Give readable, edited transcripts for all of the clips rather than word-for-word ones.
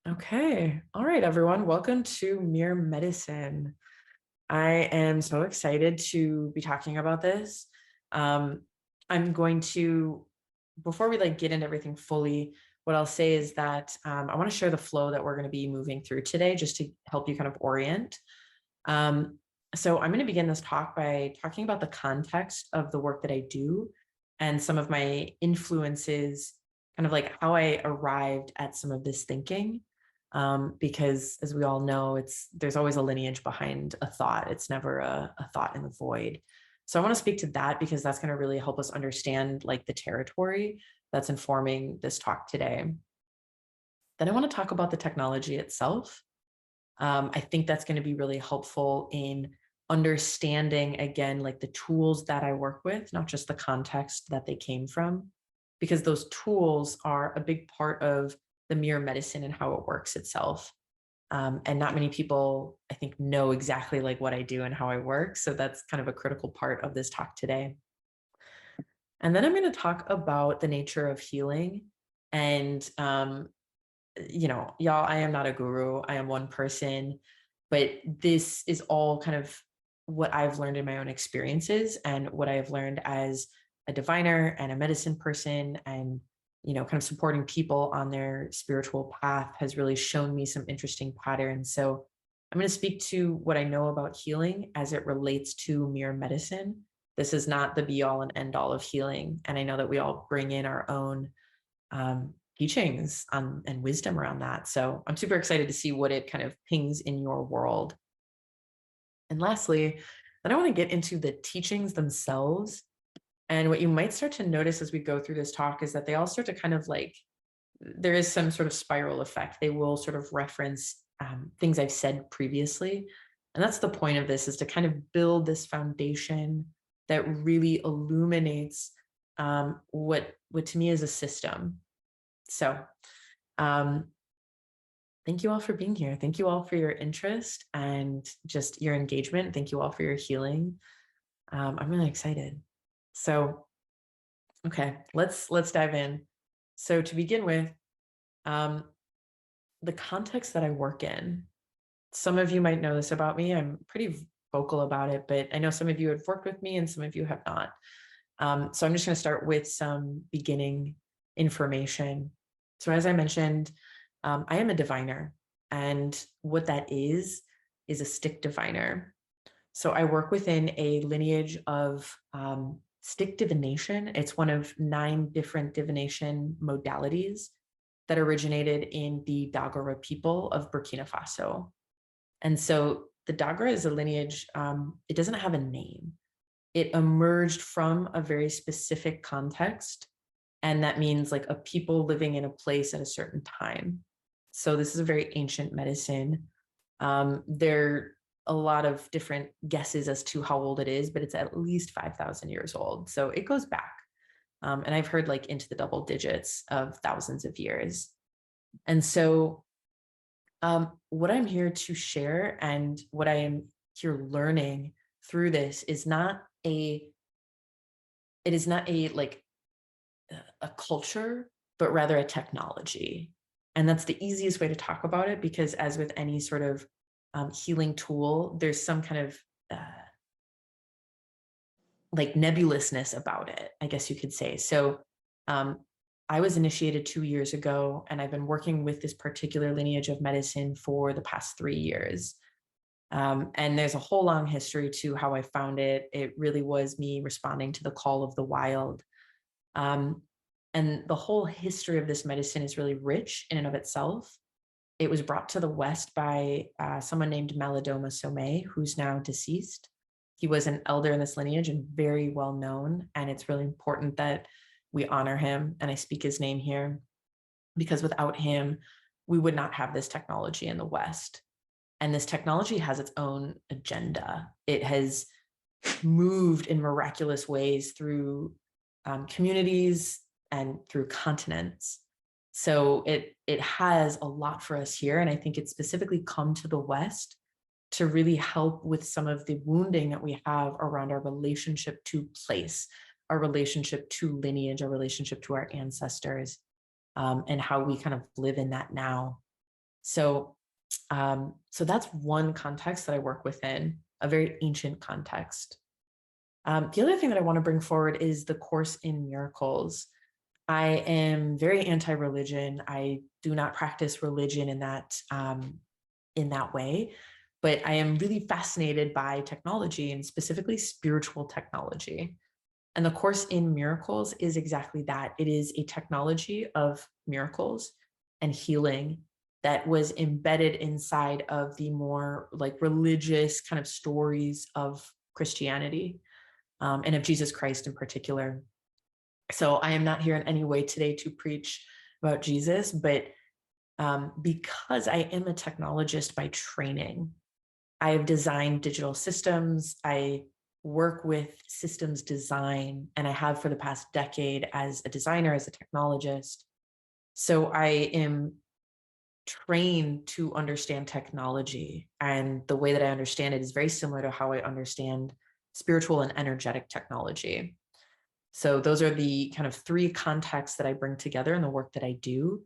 Okay. All right, everyone. Welcome to Mere Medicine. I am so excited to be talking about this. Um, I'm going to, before we get into everything fully, what I'll say is that I want to share the flow that we're going to be moving through today, just to help you kind of orient. Um, so I'm going to begin this talk by talking about the context of the work that I do and some of my influences, kind of like how I arrived at some of this thinking. Because as we all know, there's always a lineage behind a thought. It's never a thought in the void. So I want to speak to that because that's going to really help us understand the territory that's informing this talk today. Then I want to talk about the technology itself. I think that's going to be really helpful in understanding, again, the tools that I work with, not just the context that they came from, because those tools are a big part of the mere medicine and how it works itself. And not many people, I think, know exactly what I do and how I work. So that's kind of a critical part of this talk today. And then I'm going to talk about the nature of healing and y'all, I am not a guru. I am one person, but this is all kind of what I've learned in my own experiences and what I have learned as a diviner and a medicine person and, kind of supporting people on their spiritual path has really shown me some interesting patterns. So I'm going to speak to what I know about healing as it relates to mere medicine. This is not the be all and end all of healing. And I know that we all bring in our own teachings and wisdom around that. So I'm super excited to see what it kind of pings in your world. And lastly, then I want to get into the teachings themselves. And what you might start to notice as we go through this talk is that they all start to kind of there is some sort of spiral effect. They will sort of reference things I've said previously. And that's the point of this, is to kind of build this foundation that really illuminates what to me is a system. So um, thank you all for being here. Thank you all for your interest and just your engagement. Thank you all for your healing. I'm really excited. So, okay, let's dive in. So to begin with, um, the context that I work in. Some of you might know this about me. I'm pretty vocal about it, but I know some of you have worked with me and some of you have not. So I'm just going to start with some beginning information. So as I mentioned, I am a diviner, and what that is a stick diviner. So I work within a lineage of stick divination. It's one of 9 different divination modalities that originated in the Dagara people of Burkina Faso. And so the Dagara is a lineage, it doesn't have a name. It emerged from a very specific context. And that means a people living in a place at a certain time. So this is a very ancient medicine. There are a lot of different guesses as to how old it is, but it's at least 5,000 years old. So it goes back. And I've heard into the double digits of thousands of years. And so what I'm here to share and what I am here learning through this is not it is not a culture, but rather a technology. And that's the easiest way to talk about it, because as with any sort of healing tool, there's some kind of nebulousness about it, I guess you could say. So I was initiated 2 years ago, and I've been working with this particular lineage of medicine for the past 3 years. And there's a whole long history to how I found it. It really was me responding to the call of the wild. Um, and the whole history of this medicine is really rich in and of itself. It was brought to the West by someone named Malidoma Somé, who's now deceased. He was an elder in this lineage and very well known. And it's really important that we honor him. And I speak his name here because without him, we would not have this technology in the West. And this technology has its own agenda. It has moved in miraculous ways through communities and through continents. So it has a lot for us here. And I think it's specifically come to the West to really help with some of the wounding that we have around our relationship to place, our relationship to lineage, our relationship to our ancestors, and how we kind of live in that now. So that's one context that I work within, a very ancient context. The other thing that I want to bring forward is the Course in Miracles. I am very anti-religion. I do not practice religion in that way, but I am really fascinated by technology and specifically spiritual technology. And the Course in Miracles is exactly that. It is a technology of miracles and healing that was embedded inside of the more like religious kind of stories of Christianity, and of Jesus Christ in particular. So I am not here in any way today to preach about Jesus, but because I am a technologist by training, I have designed digital systems. I work with systems design, and I have for the past decade as a designer, as a technologist. So I am trained to understand technology. And the way that I understand it is very similar to how I understand spiritual and energetic technology. So those are the kind of three contexts that I bring together in the work that I do.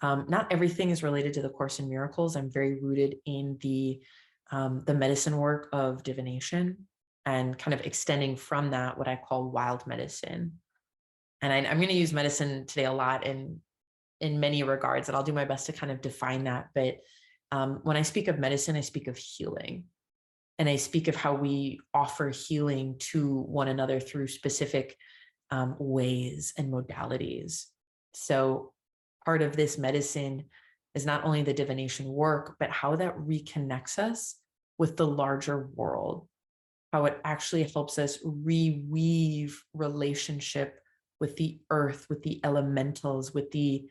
Not everything is related to the Course in Miracles. I'm very rooted in the medicine work of divination and kind of extending from that what I call wild medicine. And I'm going to use medicine today a lot in many regards, and I'll do my best to kind of define that. But when I speak of medicine, I speak of healing. And I speak of how we offer healing to one another through specific ways and modalities. So part of this medicine is not only the divination work, but how that reconnects us with the larger world, how it actually helps us reweave relationship with the earth, with the elementals, with the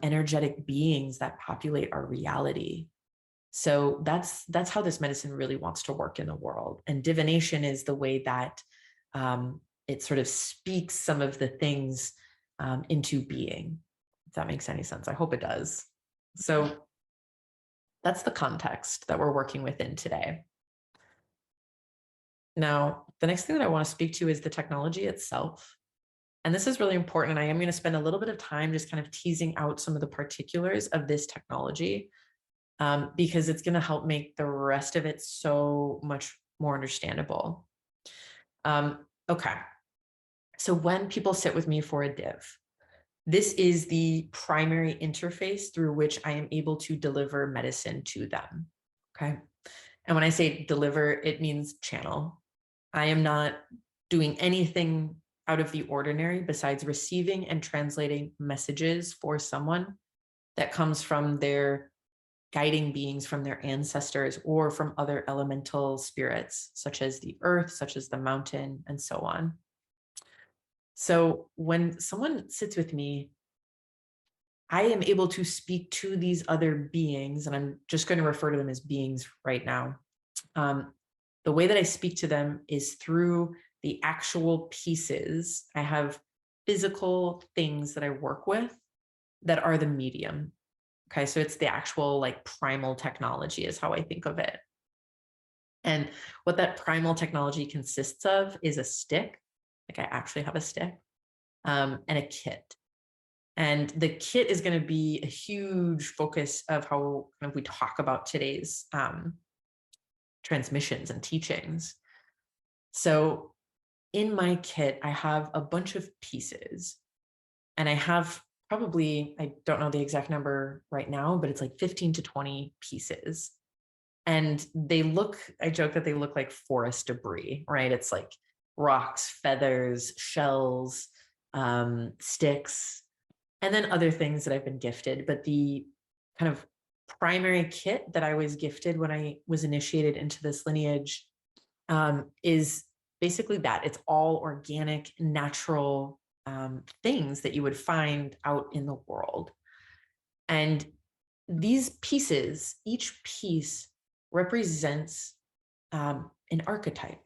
energetic beings that populate our reality. So that's how this medicine really wants to work in the world. And divination is the way that it sort of speaks some of the things into being. If that makes any sense, I hope it does. So that's the context that we're working within today. Now, the next thing that I want to speak to is the technology itself. And this is really important. And I am going to spend a little bit of time just kind of teasing out some of the particulars of this technology, because it's going to help make the rest of it so much more understandable. Okay. So when people sit with me for a div, this is the primary interface through which I am able to deliver medicine to them. Okay. And when I say deliver, it means channel. I am not doing anything out of the ordinary besides receiving and translating messages for someone that comes from their guiding beings, from their ancestors, or from other elemental spirits, such as the earth, such as the mountain, and so on. So when someone sits with me, I am able to speak to these other beings, and I'm just going to refer to them as beings right now. The way that I speak to them is through the actual pieces. I have physical things that I work with that are the medium. Okay, so it's the actual like primal technology is how I think of it. And what that primal technology consists of is a stick. Like I actually have a stick, and a kit. And the kit is going to be a huge focus of how kind of we talk about today's transmissions and teachings. So in my kit, I have a bunch of pieces, and I have probably, I don't know the exact number right now, but it's like 15 to 20 pieces. And they look, I joke that they look like forest debris, right? It's like rocks, feathers, shells, sticks, and then other things that I've been gifted. But the kind of primary kit that I was gifted when I was initiated into this lineage is basically that. It's all organic, natural things that you would find out in the world. And these pieces, each piece represents an archetype.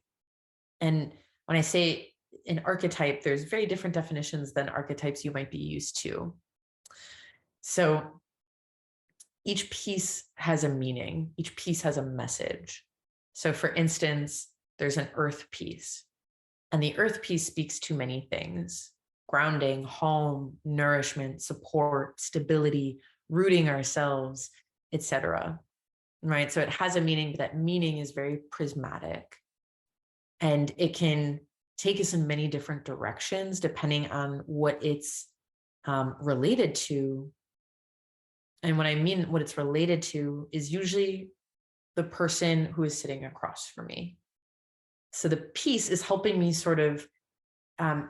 And when I say an archetype, there's very different definitions than archetypes you might be used to. So each piece has a meaning, each piece has a message. So for instance, there's an earth piece, and the earth piece speaks to many things: grounding, home, nourishment, support, stability, rooting ourselves, etc. Right? So it has a meaning, but that meaning is very prismatic, and it can take us in many different directions depending on what it's related to. And what I mean, what it's related to is usually the person who is sitting across from me. So the piece is helping me sort of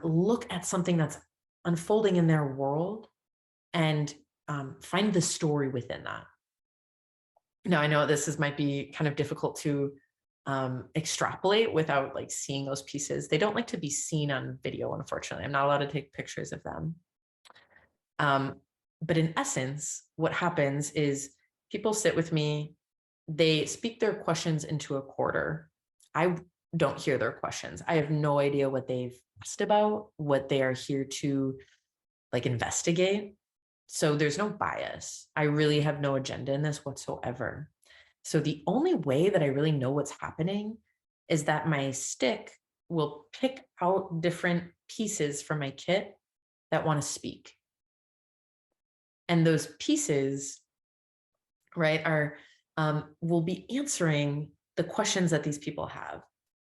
look at something that's unfolding in their world and find the story within that. Now, I know might be kind of difficult to extrapolate without like seeing those pieces. They don't like to be seen on video, unfortunately. I'm not allowed to take pictures of them. But in essence, what happens is people sit with me, they speak their questions into a quarter. I don't hear their questions. I have no idea what they've asked about, what they are here to like investigate. So there's no bias. I really have no agenda in this whatsoever. So the only way that I really know what's happening is that my stick will pick out different pieces from my kit that want to speak. And those pieces, right, are will be answering the questions that these people have.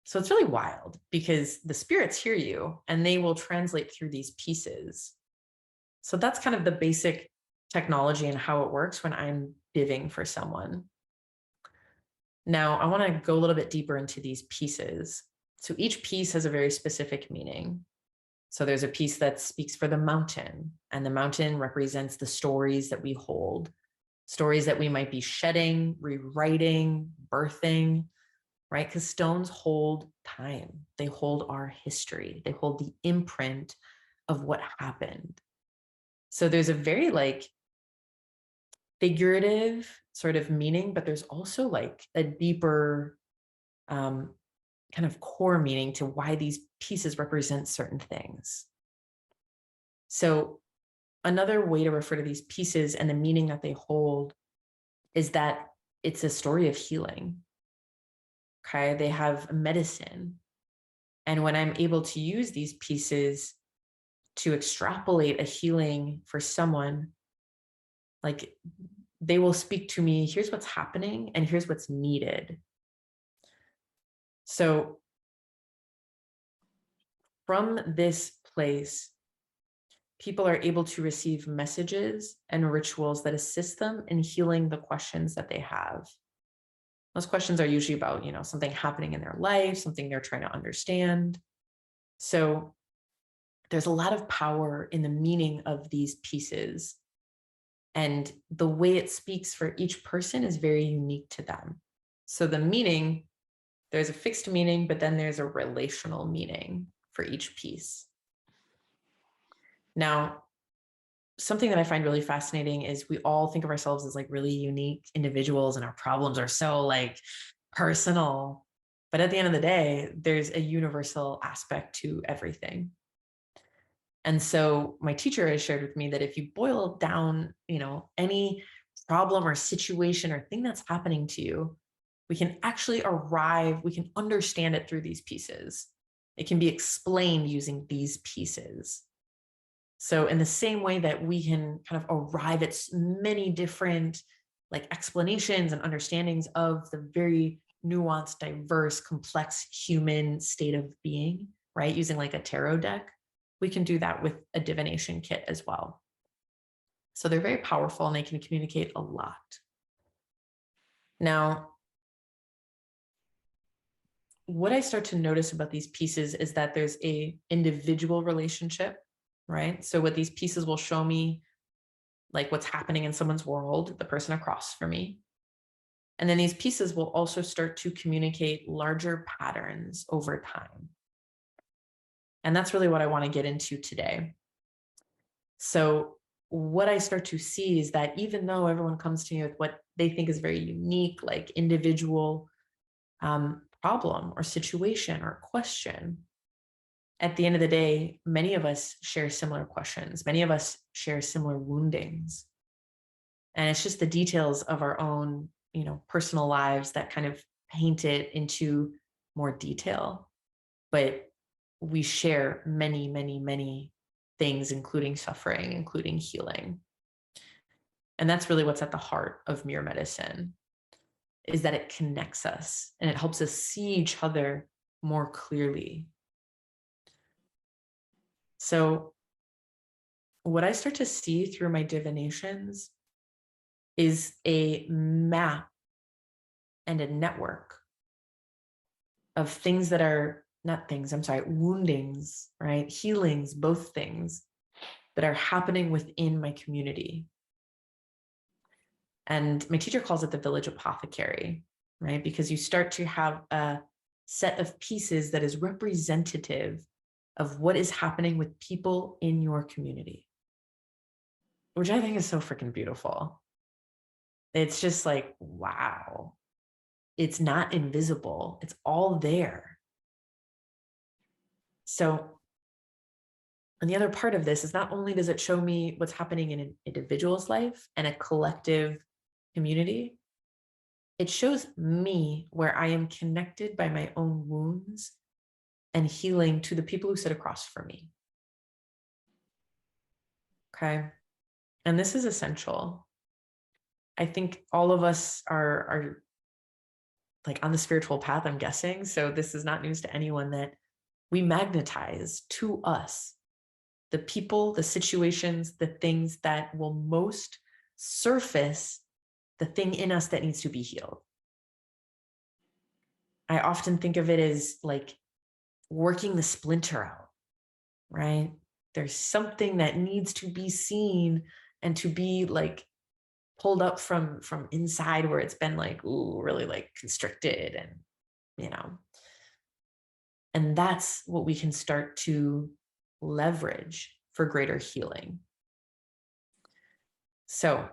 So it's really wild because the spirits hear you and they will translate through these pieces. So that's kind of the basic technology and how it works when I'm diving for someone. Now, I want to go a little bit deeper into these pieces. So each piece has a very specific meaning. So there's a piece that speaks for the mountain, and the mountain represents the stories that we hold, stories that we might be shedding, rewriting, birthing, right? Because stones hold time. They hold our history. They hold the imprint of what happened. So there's a very like figurative sort of meaning, but there's also like a deeper kind of core meaning to why these pieces represent certain things. So another way to refer to these pieces and the meaning that they hold is that it's a story of healing. Okay, they have medicine. And when I'm able to use these pieces to extrapolate a healing for someone, like they will speak to me, here's what's happening and here's what's needed. So from this place, people are able to receive messages and rituals that assist them in healing the questions that they have. Those questions are usually about, something happening in their life, something they're trying to understand. So there's a lot of power in the meaning of these pieces. And the way it speaks for each person is very unique to them. So the meaning, there's a fixed meaning, but then there's a relational meaning for each piece. Now, something that I find really fascinating is we all think of ourselves as like really unique individuals and our problems are so like personal. But at the end of the day, there's a universal aspect to everything. And so my teacher has shared with me that if you boil down, any problem or situation or thing that's happening to you, we can actually we can understand it through these pieces. It can be explained using these pieces. So in the same way that we can kind of arrive at many different like explanations and understandings of the very nuanced, diverse, complex human state of being, right? Using like a tarot deck, we can do that with a divination kit as well. So they're very powerful and they can communicate a lot. Now, what I start to notice about these pieces is that there's a individual relationship, right? So what these pieces will show me, like what's happening in someone's world, the person across from me. And then these pieces will also start to communicate larger patterns over time. And that's really what I want to get into today. So what I start to see is that even though everyone comes to me with what they think is very unique, like individual problem or situation or question, at the end of the day, many of us share similar questions. Many of us share similar woundings. And it's just the details of our own, personal lives that kind of paint it into more detail. But we share many, many, many things, including suffering, including healing. And that's really what's at the heart of mirror medicine, is that it connects us and it helps us see each other more clearly. So what I start to see through my divinations is a map and a network of things that are not things, I'm sorry, woundings, right? Healings, both things that are happening within my community. And my teacher calls it the village apothecary, right? Because you start to have a set of pieces that is representative of what is happening with people in your community, which I think is so freaking beautiful. It's just like, wow, it's not invisible. It's all there. So, and the other part of this is not only does it show me what's happening in an individual's life and a collective community, it shows me where I am connected by my own wounds and healing to the people who sit across from me. Okay. And this is essential. I think all of us are like on the spiritual path, I'm guessing. So this is not news to anyone that we magnetize to us the people, the situations, the things that will most surface the thing in us that needs to be healed. I often think of it as like working the splinter out, right? There's something that needs to be seen and to be like pulled up from inside where it's been like, ooh, really like constricted and, you know, and that's what we can start to leverage for greater healing. So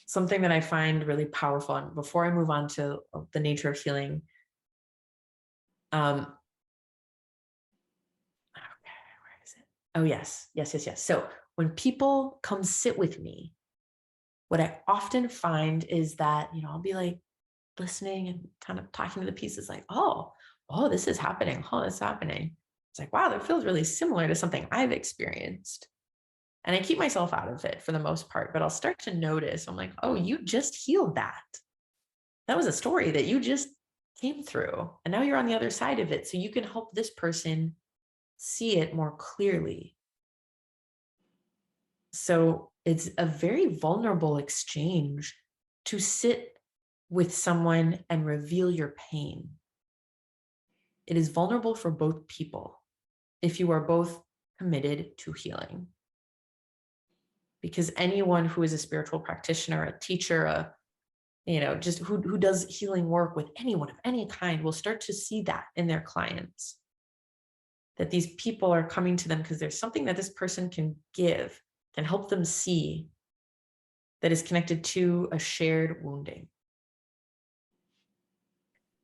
something that I find really powerful, and before I move on to the nature of healing, okay, where is it? Oh, yes. So when people come sit with me, what I often find is that, I'll be like listening and kind of talking to the pieces like, oh, this is happening. Oh, this is happening. It's like, wow, that feels really similar to something I've experienced. And I keep myself out of it for the most part, but I'll start to notice, I'm like, oh, you just healed that. That was a story that you just came through. And now you're on the other side of it. So you can help this person see it more clearly. So it's a very vulnerable exchange to sit with someone and reveal your pain. It is vulnerable for both people if you are both committed to healing. Because anyone who is a spiritual practitioner, a teacher, just who does healing work with anyone of any kind will start to see that in their clients. That these people are coming to them because there's something that this person can give, can help them see, that is connected to a shared wounding.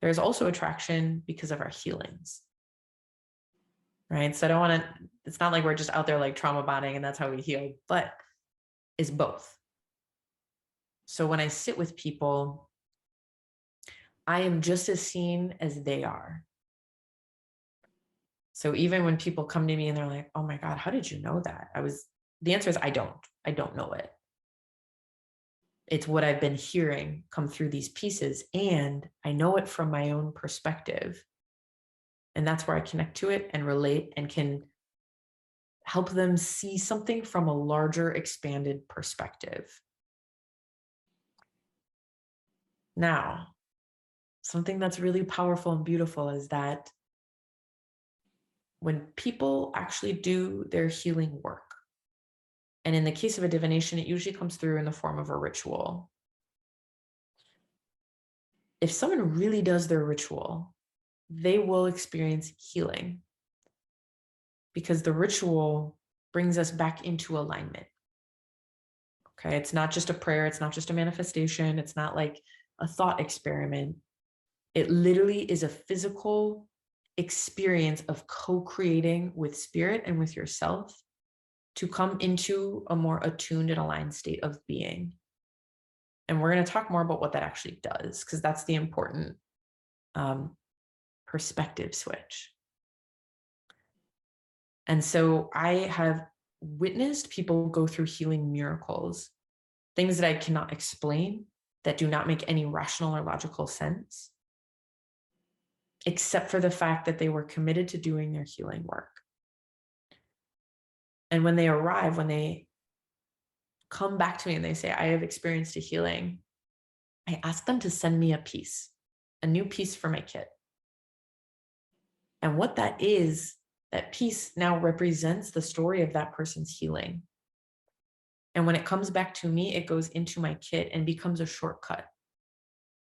There's also attraction because of our healings, right? So I don't want to, it's not like we're just out there like trauma bonding and that's how we heal, but it's both. So when I sit with people, I am just as seen as they are. So even when people come to me and they're like, oh my God, how did you know that? The answer is I don't know it. It's what I've been hearing come through these pieces, and I know it from my own perspective. And that's where I connect to it and relate and can help them see something from a larger, expanded perspective. Now, something that's really powerful and beautiful is that when people actually do their healing work, and in the case of a divination, it usually comes through in the form of a ritual. If someone really does their ritual, they will experience healing because the ritual brings us back into alignment. Okay, it's not just a prayer, it's not just a manifestation, it's not like a thought experiment. It literally is a physical experience of co-creating with spirit and with yourself to come into a more attuned and aligned state of being. And we're going to talk more about what that actually does, because that's the important perspective switch. And so I have witnessed people go through healing miracles, things that I cannot explain, that do not make any rational or logical sense, except for the fact that they were committed to doing their healing work. And when they arrive, when they come back to me and they say, I have experienced a healing, I ask them to send me a new piece for my kit. And what that is, that piece now represents the story of that person's healing. And when it comes back to me, it goes into my kit and becomes a shortcut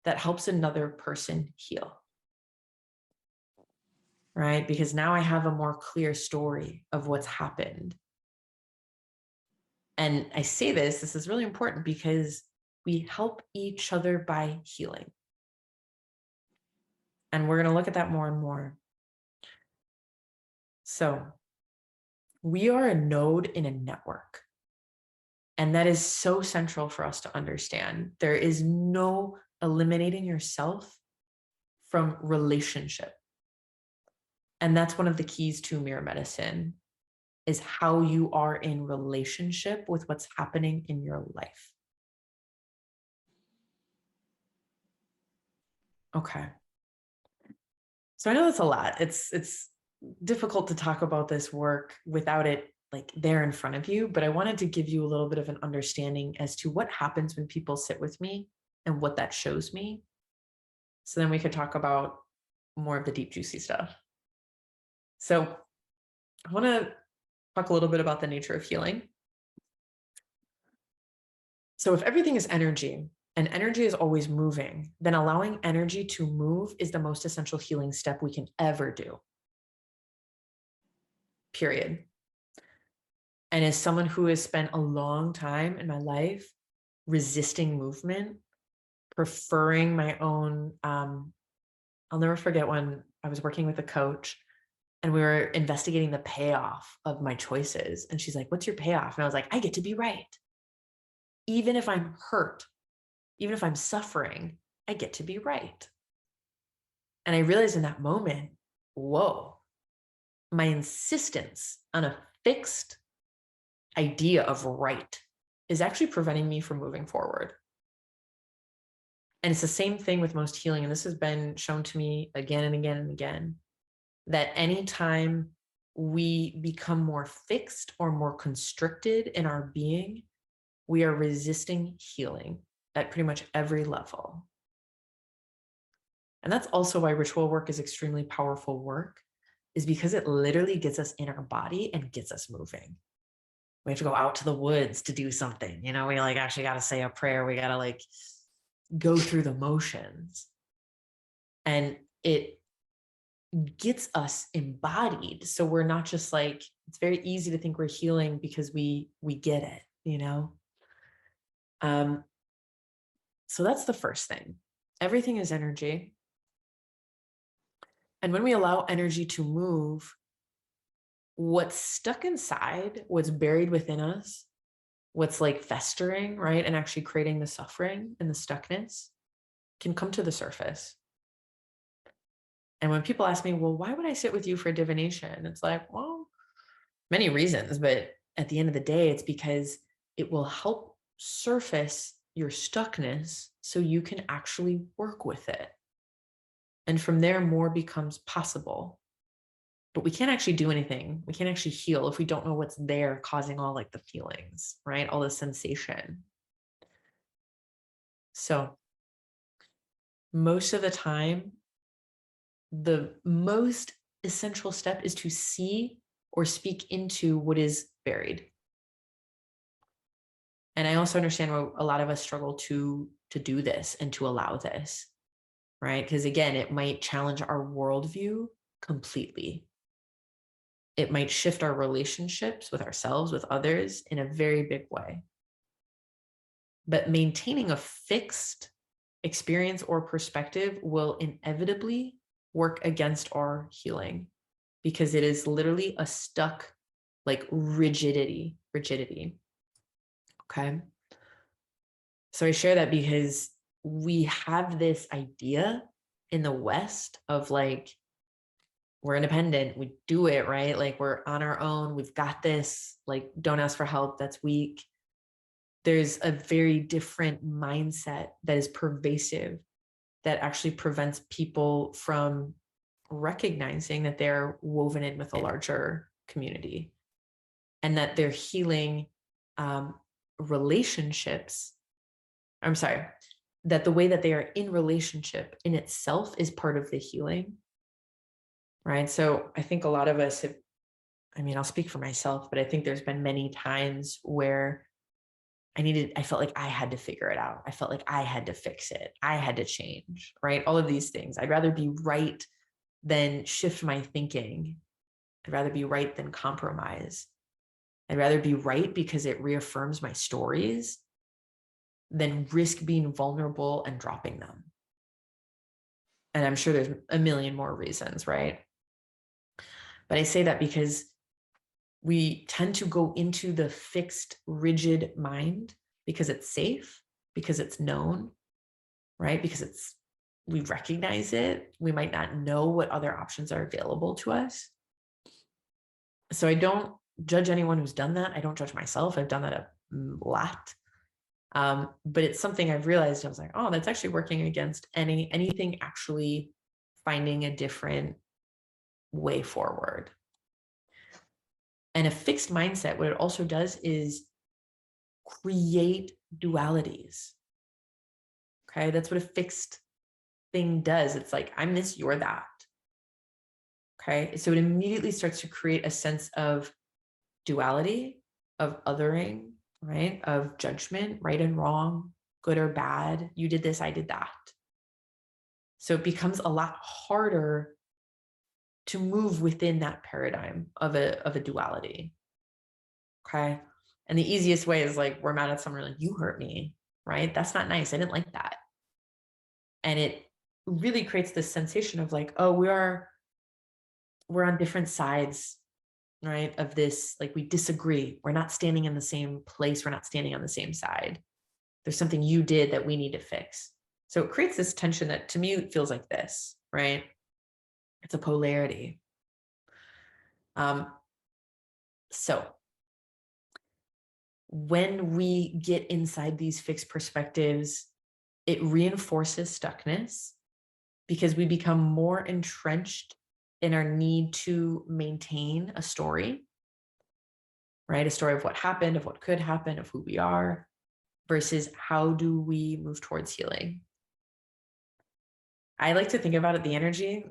that helps another person heal. Right? Because now I have a more clear story of what's happened. And I say this is really important because we help each other by healing. And we're going to look at that more and more. So we are a node in a network. And that is so central for us to understand. There is no eliminating yourself from relationship. And that's one of the keys to mirror medicine, is how you are in relationship with what's happening in your life. Okay. So I know that's a lot. It's difficult to talk about this work without it like there in front of you, but I wanted to give you a little bit of an understanding as to what happens when people sit with me and what that shows me. So then we could talk about more of the deep, juicy stuff. So I want to talk a little bit about the nature of healing. So if everything is energy and energy is always moving, then allowing energy to move is the most essential healing step we can ever do. Period. And as someone who has spent a long time in my life resisting movement, preferring my own, I'll never forget when I was working with a coach and we were investigating the payoff of my choices. And she's like, what's your payoff? And I was like, I get to be right. Even if I'm hurt, even if I'm suffering, I get to be right. And I realized in that moment, whoa, my insistence on a fixed idea of right is actually preventing me from moving forward. And it's the same thing with most healing. And this has been shown to me again and again and again, that anytime we become more fixed or more constricted in our being, we are resisting healing at pretty much every level. And that's also why ritual work is extremely powerful work, is because it literally gets us in our body and gets us moving. We have to go out to the woods to do something. We like actually got to say a prayer. We got to like go through the motions. And it gets us embodied. So we're not just like, it's very easy to think we're healing because we get it, So that's the first thing. Everything is energy. And when we allow energy to move, what's stuck inside, what's buried within us, what's like festering, right? And actually creating the suffering and the stuckness can come to the surface. And when people ask me, well, why would I sit with you for divination? It's like, well, many reasons, but at the end of the day, it's because it will help surface your stuckness so you can actually work with it. And from there, more becomes possible. But we can't actually do anything. We can't actually heal if we don't know what's there causing all like the feelings, right? All the sensation. So most of the time, the most essential step is to see or speak into what is buried. And I also understand why a lot of us struggle to do this and to allow this, right? Because again, it might challenge our worldview completely. It might shift our relationships with ourselves, with others in a very big way. But maintaining a fixed experience or perspective will inevitably work against our healing because it is literally a stuck, like rigidity. Okay. So I share that because we have this idea in the West of like, we're independent, we do it, right? Like we're on our own, we've got this, like don't ask for help, that's weak. There's a very different mindset that is pervasive that actually prevents people from recognizing that they're woven in with a larger community and that they're healing relationships. I'm sorry, that the way that they are in relationship in itself is part of the healing, right? So I think a lot of us have, I mean, I'll speak for myself, but I think there's been many times where I felt like I had to figure it out. I felt like I had to fix it. I had to change, right? All of these things. I'd rather be right than shift my thinking. I'd rather be right than compromise. I'd rather be right because it reaffirms my stories than risk being vulnerable and dropping them. And I'm sure there's a million more reasons, right? But I say that because we tend to go into the fixed, rigid mind because it's safe, because it's known, right? Because we recognize it. We might not know what other options are available to us. So I don't judge anyone who's done that. I don't judge myself. I've done that a lot. But it's something I've realized. I was like, oh, that's actually working against anything actually finding a different way forward. And a fixed mindset, what it also does is create dualities. Okay, that's what a fixed thing does. It's like, I'm this, you're that. Okay, so it immediately starts to create a sense of duality, of othering, right? Of judgment, right and wrong, good or bad. You did this, I did that. So it becomes a lot harder to move within that paradigm of a duality. Okay. And the easiest way is like, we're mad at someone, like, you hurt me, right? That's not nice. I didn't like that. And it really creates this sensation of like, oh, we're on different sides, right? Of this, like we disagree. We're not standing in the same place. We're not standing on the same side. There's something you did that we need to fix. So it creates this tension that to me it feels like this, right? It's a polarity. So when we get inside these fixed perspectives, it reinforces stuckness because we become more entrenched in our need to maintain a story, right? A story of what happened, of what could happen, of who we are, versus how do we move towards healing. I like to think about it, the energy,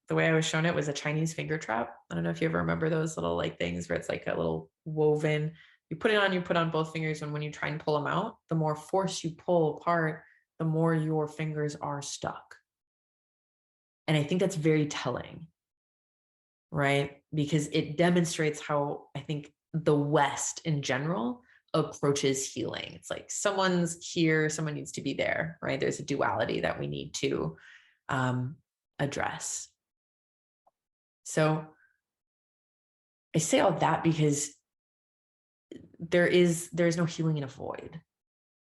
the way I was shown it was a Chinese finger trap. I don't know if you ever remember those little like things where it's like a little woven, you put on both fingers, and when you try and pull them out, the more force you pull apart, the more your fingers are stuck. And I think that's very telling, right? Because it demonstrates how I think the West in general approaches healing. It's like someone's here, someone needs to be there, right? There's a duality that we need to address. So I say all that because there's no healing in a void.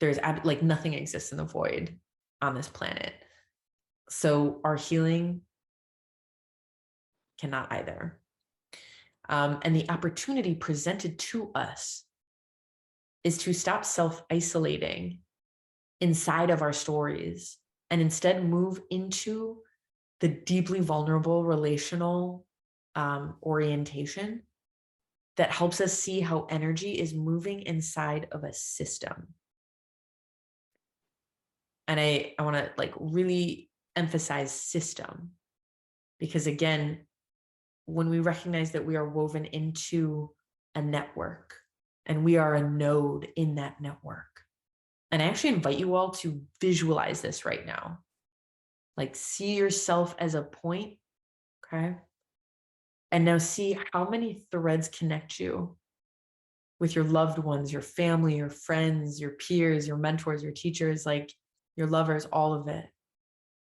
There's like nothing exists in the void on this planet. So our healing cannot either. And the opportunity presented to us is to stop self-isolating inside of our stories and instead move into the deeply vulnerable relational orientation that helps us see how energy is moving inside of a system. And I want to like really emphasize system, because again, when we recognize that we are woven into a network and we are a node in that network. And I actually invite you all to visualize this right now. Like see yourself as a point, okay? And now see how many threads connect you with your loved ones, your family, your friends, your peers, your mentors, your teachers, like your lovers, all of it.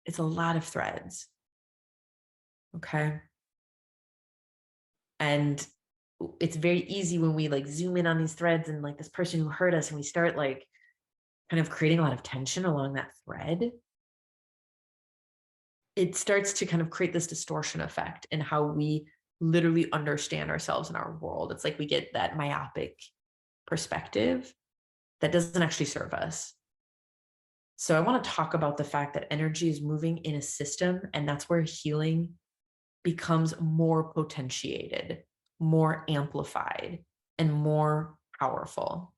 It's a lot of threads, okay? And it's very easy when we like zoom in on these threads and like this person who hurt us, and we start like kind of creating a lot of tension along that thread. it starts to kind of create this distortion effect in how we literally understand ourselves in our world. It's like we get that myopic perspective that doesn't actually serve us. So I want to talk about the fact that energy is moving in a system, and that's where healing becomes more potentiated, more amplified, and more powerful.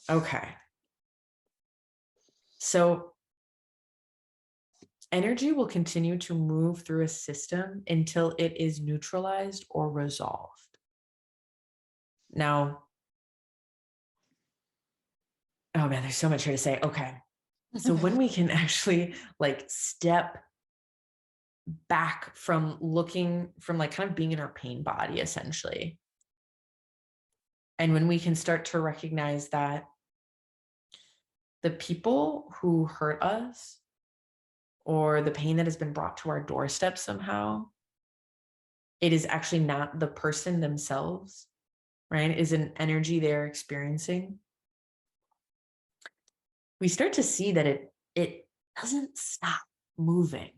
Okay. So energy will continue to move through a system until it is neutralized or resolved. Now, oh man, there's so much here to say. Okay. So when we can actually like step back from looking from like kind of being in our pain body essentially, and when we can start to recognize that the people who hurt us or the pain that has been brought to our doorstep somehow, it is actually not the person themselves, right? It is an energy they're experiencing. We start to see that it doesn't stop moving.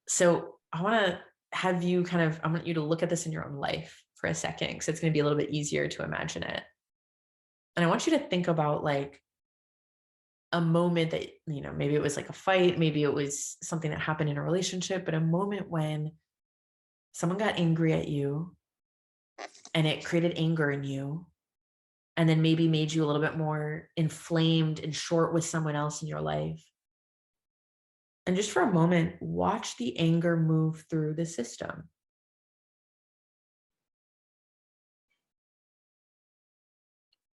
So I want to have you I want you to look at this in your own life for a second, because it's going to be a little bit easier to imagine it. And I want you to think about like a moment that, maybe it was like a fight, maybe it was something that happened in a relationship, but a moment when someone got angry at you and it created anger in you, and then maybe made you a little bit more inflamed and short with someone else in your life. And just for a moment, watch the anger move through the system.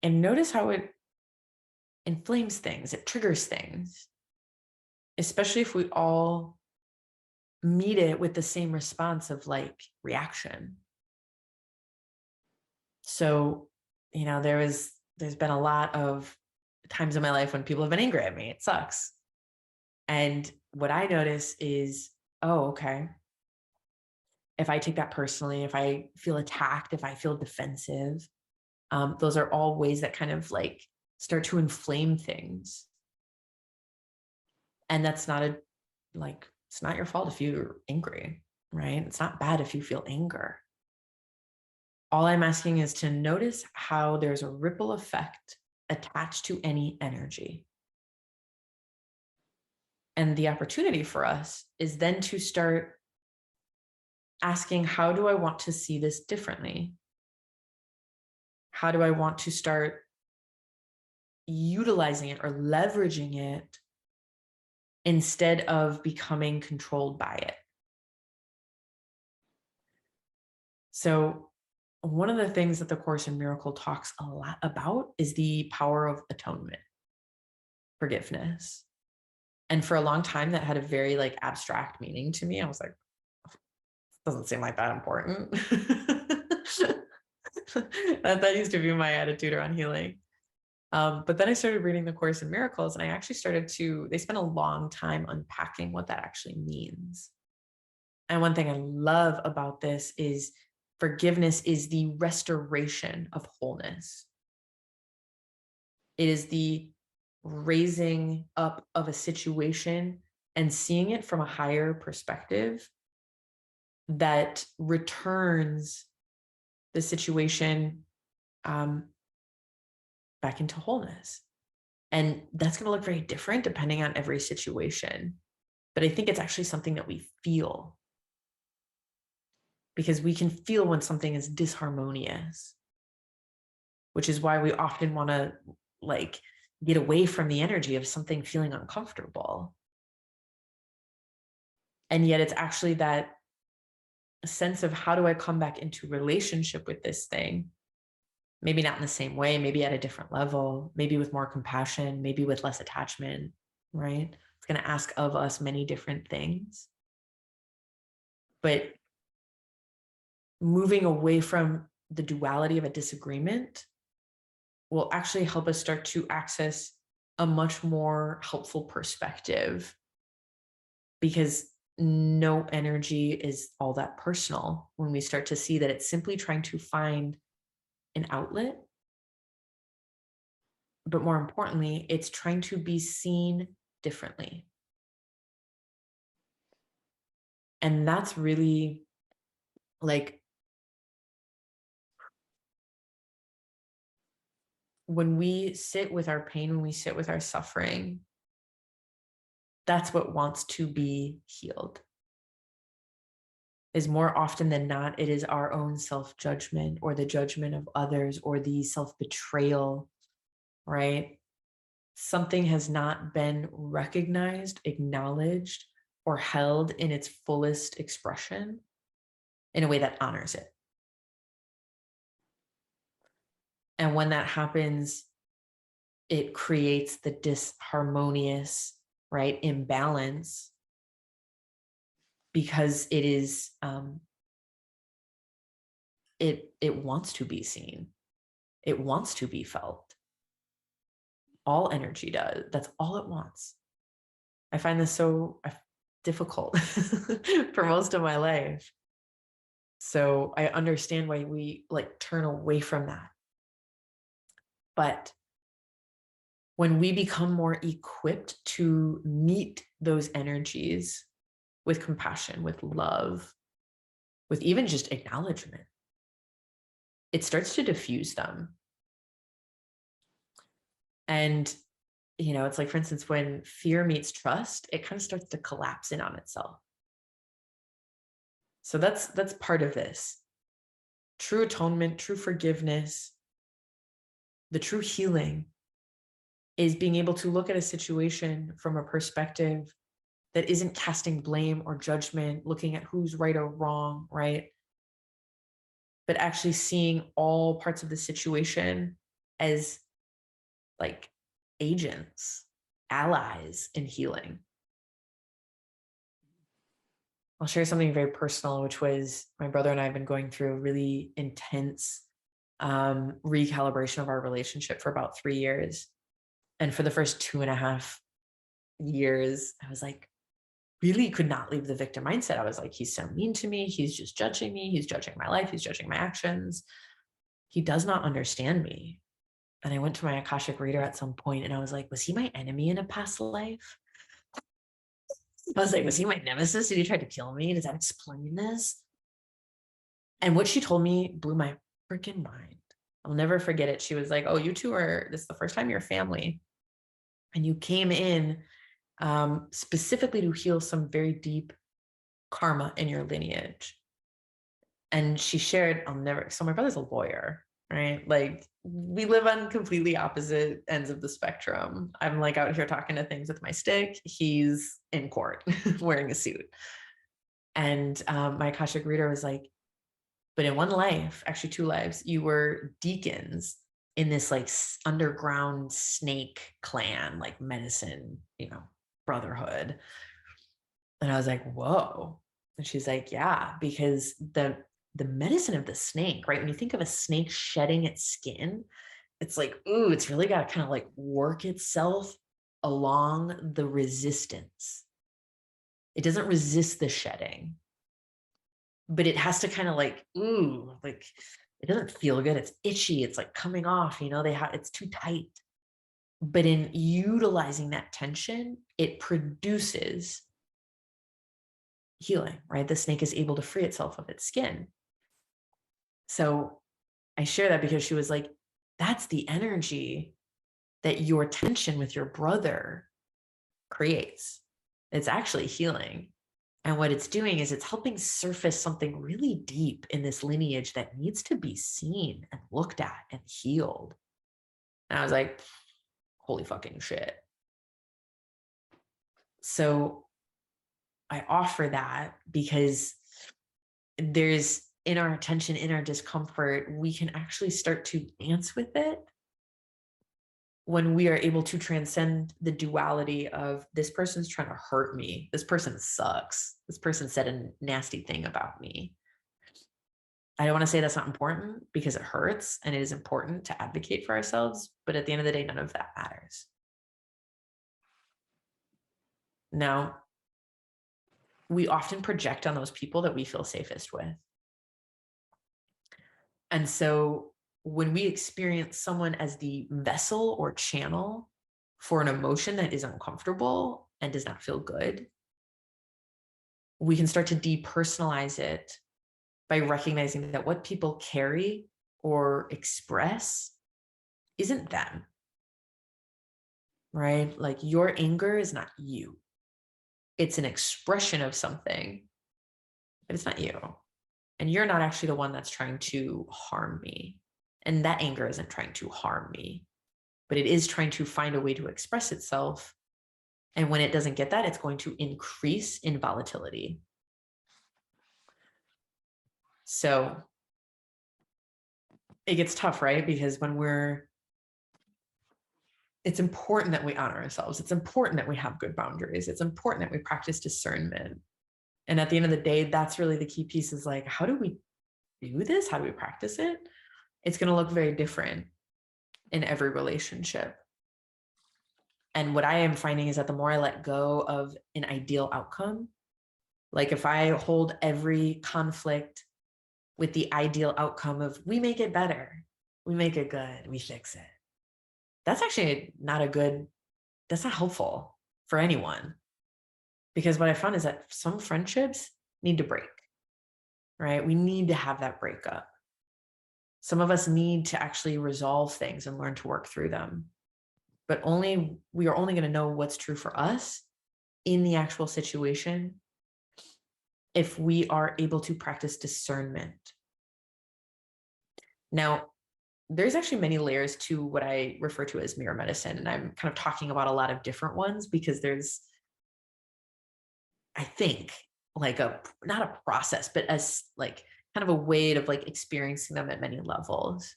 And notice how it inflames things, it triggers things, especially if we all meet it with the same response of like reaction. So, there's been a lot of times in my life when people have been angry at me. It sucks. And what I notice is, oh, okay. If I take that personally, if I feel attacked, if I feel defensive, those are all ways that kind of like start to inflame things. And that's not it's not your fault if you're angry, right? It's not bad if you feel anger. All I'm asking is to notice how there's a ripple effect attached to any energy. And the opportunity for us is then to start asking, how do I want to see this differently? How do I want to start utilizing it or leveraging it instead of becoming controlled by it? So one of the things that the Course in Miracle talks a lot about is the power of atonement, forgiveness. And for a long time, that had a very like abstract meaning to me. I was like, doesn't seem like that important. that used to be my attitude around healing. But then I started reading the Course in Miracles, and I actually they spent a long time unpacking what that actually means. And one thing I love about this is forgiveness is the restoration of wholeness. It is the raising up of a situation and seeing it from a higher perspective that returns the situation back into wholeness. And that's going to look very different depending on every situation. But I think it's actually something that we feel, because we can feel when something is disharmonious, which is why we often want to like get away from the energy of something feeling uncomfortable. And yet it's actually that sense of, how do I come back into relationship with this thing? Maybe not in the same way, maybe at a different level, maybe with more compassion, maybe with less attachment, right? It's going to ask of us many different things. But moving away from the duality of a disagreement will actually help us start to access a much more helpful perspective, because no energy is all that personal when we start to see that it's simply trying to find an outlet But more importantly, it's trying to be seen differently. And that's really like when we sit with our pain, when we sit with our suffering, that's what wants to be healed. Is more often than not, it is our own self-judgment or the judgment of others or the self-betrayal, right? Something has not been recognized, acknowledged, or held in its fullest expression in a way that honors it. And when that happens, it creates the disharmonious, right, imbalance, because it is it wants to be seen, it wants to be felt. All energy does. That's all it wants. I find this so difficult for most of my life. So I understand why we like turn away from that. But when we become more equipped to meet those energies with compassion, with love, with even just acknowledgement, it starts to diffuse them. And, you know, it's like, for instance, when fear meets trust, it kind of starts to collapse in on itself. So that's part of this. True atonement, true forgiveness, the true healing is being able to look at a situation from a perspective that isn't casting blame or judgment, looking at who's right or wrong, right? But actually seeing all parts of the situation as like agents, allies in healing. I'll share something very personal, which was my brother and I have been going through a really intense recalibration of our relationship for about 3 years. And for the first 2.5 years, I was like, really could not leave the victim mindset. I was like, he's so mean to me. He's just judging me. He's judging my life. He's judging my actions. He does not understand me. And I went to my Akashic reader at some point and I was like, was he my enemy in a past life? I was like, was he my nemesis? Did he try to kill me? Does that explain this? And what she told me blew my freaking mind. I'll never forget it. She was like, oh, you two are, this is the first time you're family. And you came in specifically to heal some very deep karma in your lineage. And she shared, so my brother's a lawyer, right? Like we live on completely opposite ends of the spectrum. I'm like out here talking to things with my stick. He's in court wearing a suit. And my Akashic reader was like, but in one life, actually 2 lives, you were deacons in this like underground snake clan, like medicine, you know, brotherhood. And I was like, whoa. And she's like, yeah, because the medicine of the snake, right? When you think of a snake shedding its skin, it's like, ooh, it's really got to kind of like work itself along the resistance. It doesn't resist the shedding, but it has to kind of like, ooh, like it doesn't feel good. It's itchy. It's like coming off, you know, it's too tight. But in utilizing that tension, it produces healing, right? The snake is able to free itself of its skin. So I share that because she was like, that's the energy that your tension with your brother creates. It's actually healing. And what it's doing is it's helping surface something really deep in this lineage that needs to be seen and looked at and healed. And I was like, holy fucking shit. So I offer that because there's in our attention, in our discomfort, we can actually start to dance with it when we are able to transcend the duality of this person's trying to hurt me. This person sucks. This person said a nasty thing about me. I don't want to say that's not important because it hurts and it is important to advocate for ourselves. But at the end of the day, none of that matters. Now, we often project on those people that we feel safest with. And so when we experience someone as the vessel or channel for an emotion that is uncomfortable and does not feel good, we can start to depersonalize it by recognizing that what people carry or express isn't them, right? Like your anger is not you. It's an expression of something, but it's not you. And you're not actually the one that's trying to harm me. And that anger isn't trying to harm me, but it is trying to find a way to express itself. And when it doesn't get that, it's going to increase in volatility. So it gets tough, right? Because it's important that we honor ourselves. It's important that we have good boundaries. It's important that we practice discernment. And at the end of the day, that's really the key piece, is like, how do we do this? How do we practice it? It's going to look very different in every relationship. And what I am finding is that the more I let go of an ideal outcome, like if I hold every conflict with the ideal outcome of we make it better, we make it good, we fix it, that's actually that's not helpful for anyone. Because what I found is that some friendships need to break, right? We need to have that breakup. Some of us need to actually resolve things and learn to work through them. But we are only going to know what's true for us in the actual situation if we are able to practice discernment. Now, there's actually many layers to what I refer to as mirror medicine. And I'm kind of talking about a lot of different ones because there's, I think, like not a process, but as like kind of a way of like experiencing them at many levels.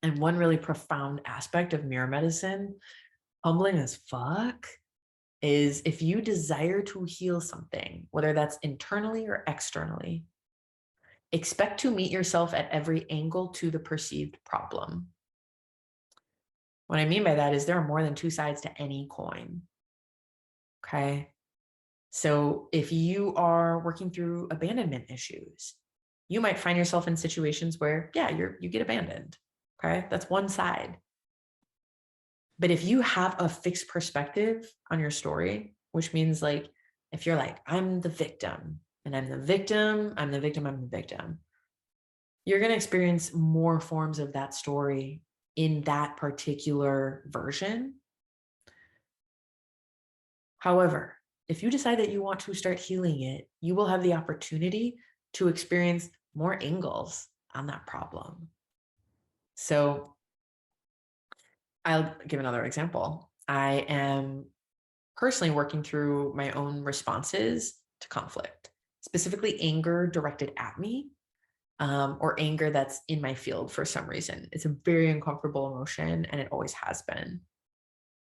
And one really profound aspect of mirror medicine, humbling as fuck, is if you desire to heal something, whether that's internally or externally, expect to meet yourself at every angle to the perceived problem. What I mean by that is there are more than two sides to any coin. Okay. So if you are working through abandonment issues, you might find yourself in situations where, yeah, you get abandoned. Okay. That's one side. But if you have a fixed perspective on your story, which means like, if you're like, I'm the victim and I'm the victim, I'm the victim, I'm the victim, you're going to experience more forms of that story in that particular version. However, if you decide that you want to start healing it, you will have the opportunity to experience more angles on that problem. So I'll give another example. I am personally working through my own responses to conflict, specifically anger directed at me, or anger that's in my field for some reason. It's a very uncomfortable emotion, and it always has been.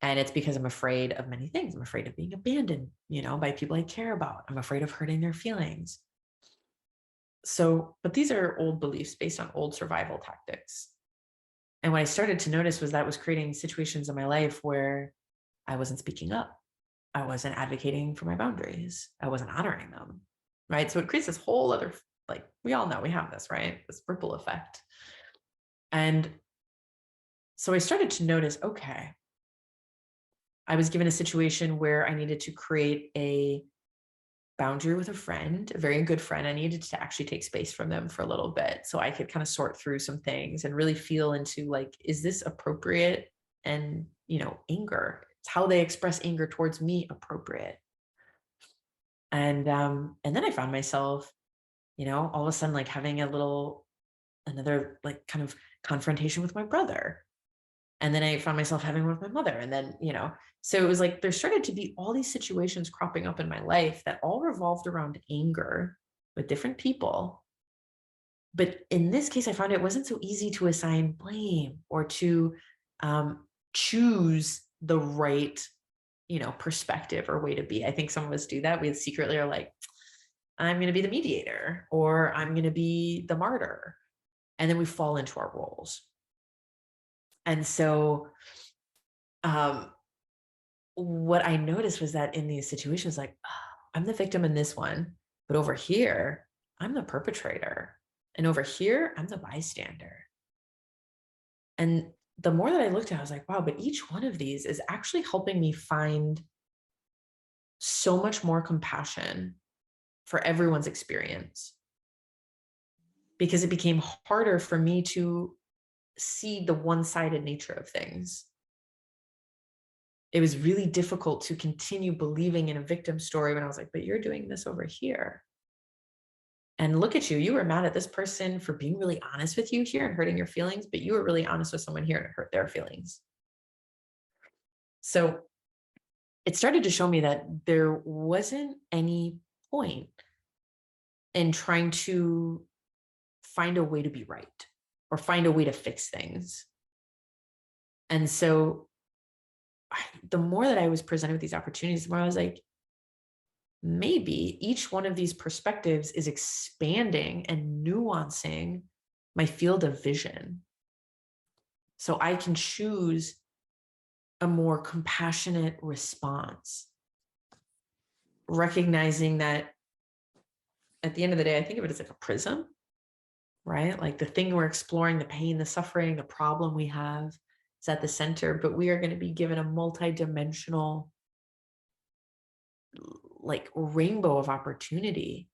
And it's because I'm afraid of many things. I'm afraid of being abandoned, by people I care about. I'm afraid of hurting their feelings. So, but these are old beliefs based on old survival tactics. And what I started to notice was that was creating situations in my life where I wasn't speaking up. I wasn't advocating for my boundaries. I wasn't honoring them. Right. So it creates this whole other, like, we all know we have this, right? This ripple effect. And so I started to notice, okay, I was given a situation where I needed to create a boundary with a friend, a very good friend. I needed to actually take space from them for a little bit so I could kind of sort through some things and really feel into like, is this appropriate? And, anger, it's how they express anger towards me appropriate. And then I found myself, all of a sudden like having another like kind of confrontation with my brother. And then I found myself having one with my mother. And then, so it was like there started to be all these situations cropping up in my life that all revolved around anger with different people. But in this case, I found it wasn't so easy to assign blame or to choose the right, perspective or way to be. I think some of us do that. We secretly are like, I'm going to be the mediator, or I'm going to be the martyr. And then we fall into our roles. And so what I noticed was that in these situations, like, I'm the victim in this one, but over here, I'm the perpetrator. And over here, I'm the bystander. And the more that I looked at it, I was like, wow, but each one of these is actually helping me find so much more compassion for everyone's experience, because it became harder for me to see the one-sided nature of things. It was really difficult to continue believing in a victim story when I was like, but you're doing this over here. And look at you, you were mad at this person for being really honest with you here and hurting your feelings, but you were really honest with someone here and it hurt their feelings. So it started to show me that there wasn't any point in trying to find a way to be right or find a way to fix things. And so the more that I was presented with these opportunities, the more I was like, maybe each one of these perspectives is expanding and nuancing my field of vision. So I can choose a more compassionate response, recognizing that at the end of the day, I think of it as like a prism, right? Like the thing we're exploring, the pain, the suffering, the problem we have is at the center, but we are going to be given a multidimensional like rainbow of opportunity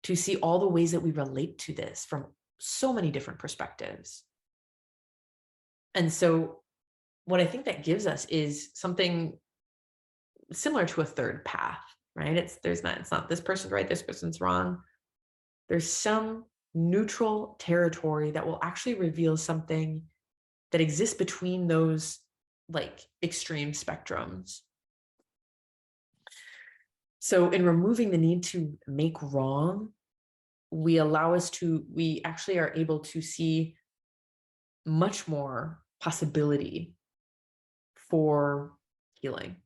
to see all the ways that we relate to this from so many different perspectives. And so what I think that gives us is something similar to a third path, right? It's not this person's right, this person's wrong. There's some neutral territory that will actually reveal something that exists between those like extreme spectrums. So in removing the need to make wrong, we actually are able to see much more possibility for healing.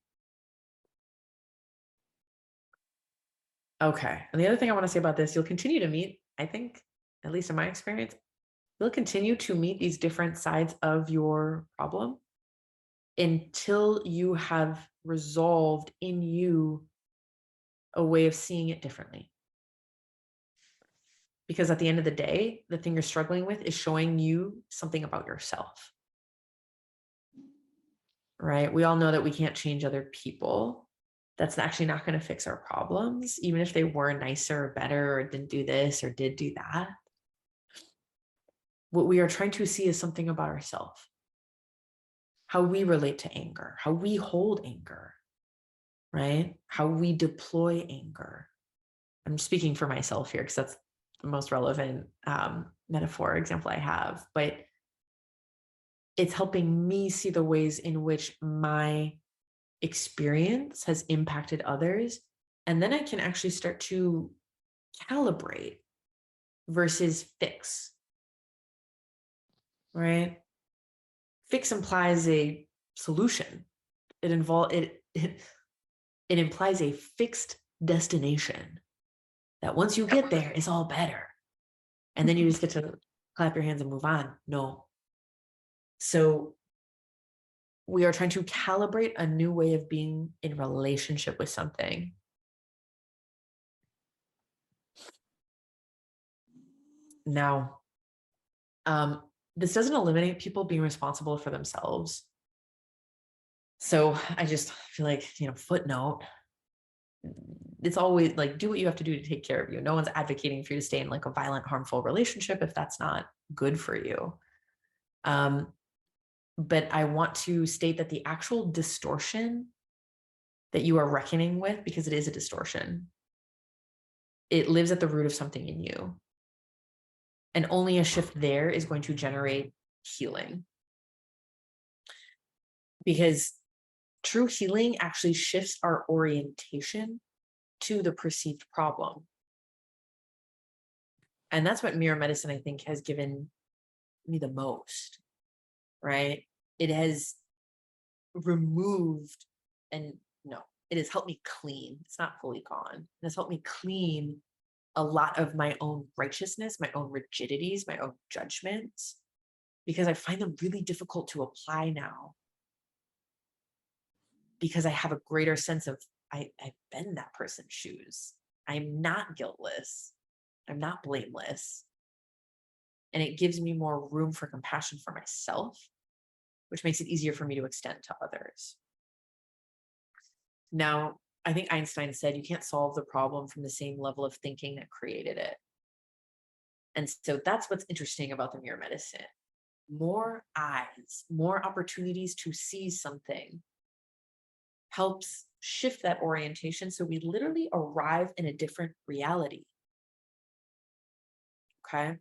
Okay. And the other thing I want to say about this, you'll continue to meet, I think, at least in my experience, you'll continue to meet these different sides of your problem until you have resolved in you a way of seeing it differently. Because at the end of the day, the thing you're struggling with is showing you something about yourself. Right? We all know that we can't change other people. That's actually not going to fix our problems, even if they were nicer or better or didn't do this or did do that. What we are trying to see is something about ourselves, how we relate to anger, how we hold anger, right? How we deploy anger. I'm speaking for myself here because that's the most relevant metaphor example I have, but it's helping me see the ways in which my experience has impacted others. And then I can actually start to calibrate versus fix, right? Fix implies a solution. It implies a fixed destination that once you get there, it's all better. And then you just get to clap your hands and move on. No. So we are trying to calibrate a new way of being in relationship with something. Now, this doesn't eliminate people being responsible for themselves. So I just feel like, footnote, it's always like, do what you have to do to take care of you. No one's advocating for you to stay in like a violent, harmful relationship if that's not good for you. But I want to state that the actual distortion that you are reckoning with, because it is a distortion, it lives at the root of something in you. And only a shift there is going to generate healing. Because true healing actually shifts our orientation to the perceived problem. And that's what mirror medicine, I think, has given me the most, right? It has removed it has helped me clean. It's not fully gone. It has helped me clean a lot of my own righteousness, my own rigidities, my own judgments, because I find them really difficult to apply now. Because I have a greater sense of I've been in that person's shoes. I'm not guiltless. I'm not blameless. and it gives me more room for compassion for myself, which makes it easier for me to extend to others. Now, I think Einstein said you can't solve the problem from the same level of thinking that created it. And so that's what's interesting about the mirror medicine. More eyes, more opportunities to see something helps shift that orientation. So we literally arrive in a different reality. Okay.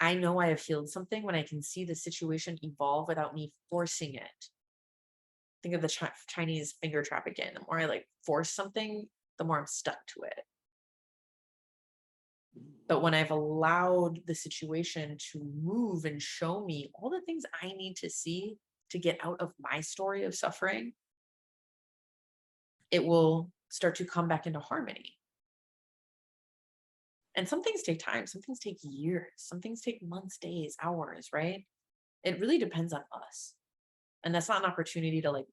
I know I have healed something when I can see the situation evolve without me forcing it. Think of the Chinese finger trap again. The more I like force something, the more I'm stuck to it. But when I've allowed the situation to move and show me all the things I need to see to get out of my story of suffering, it will start to come back into harmony. And some things take time, some things take years, some things take months, days, hours, right? It really depends on us. And that's not an opportunity to like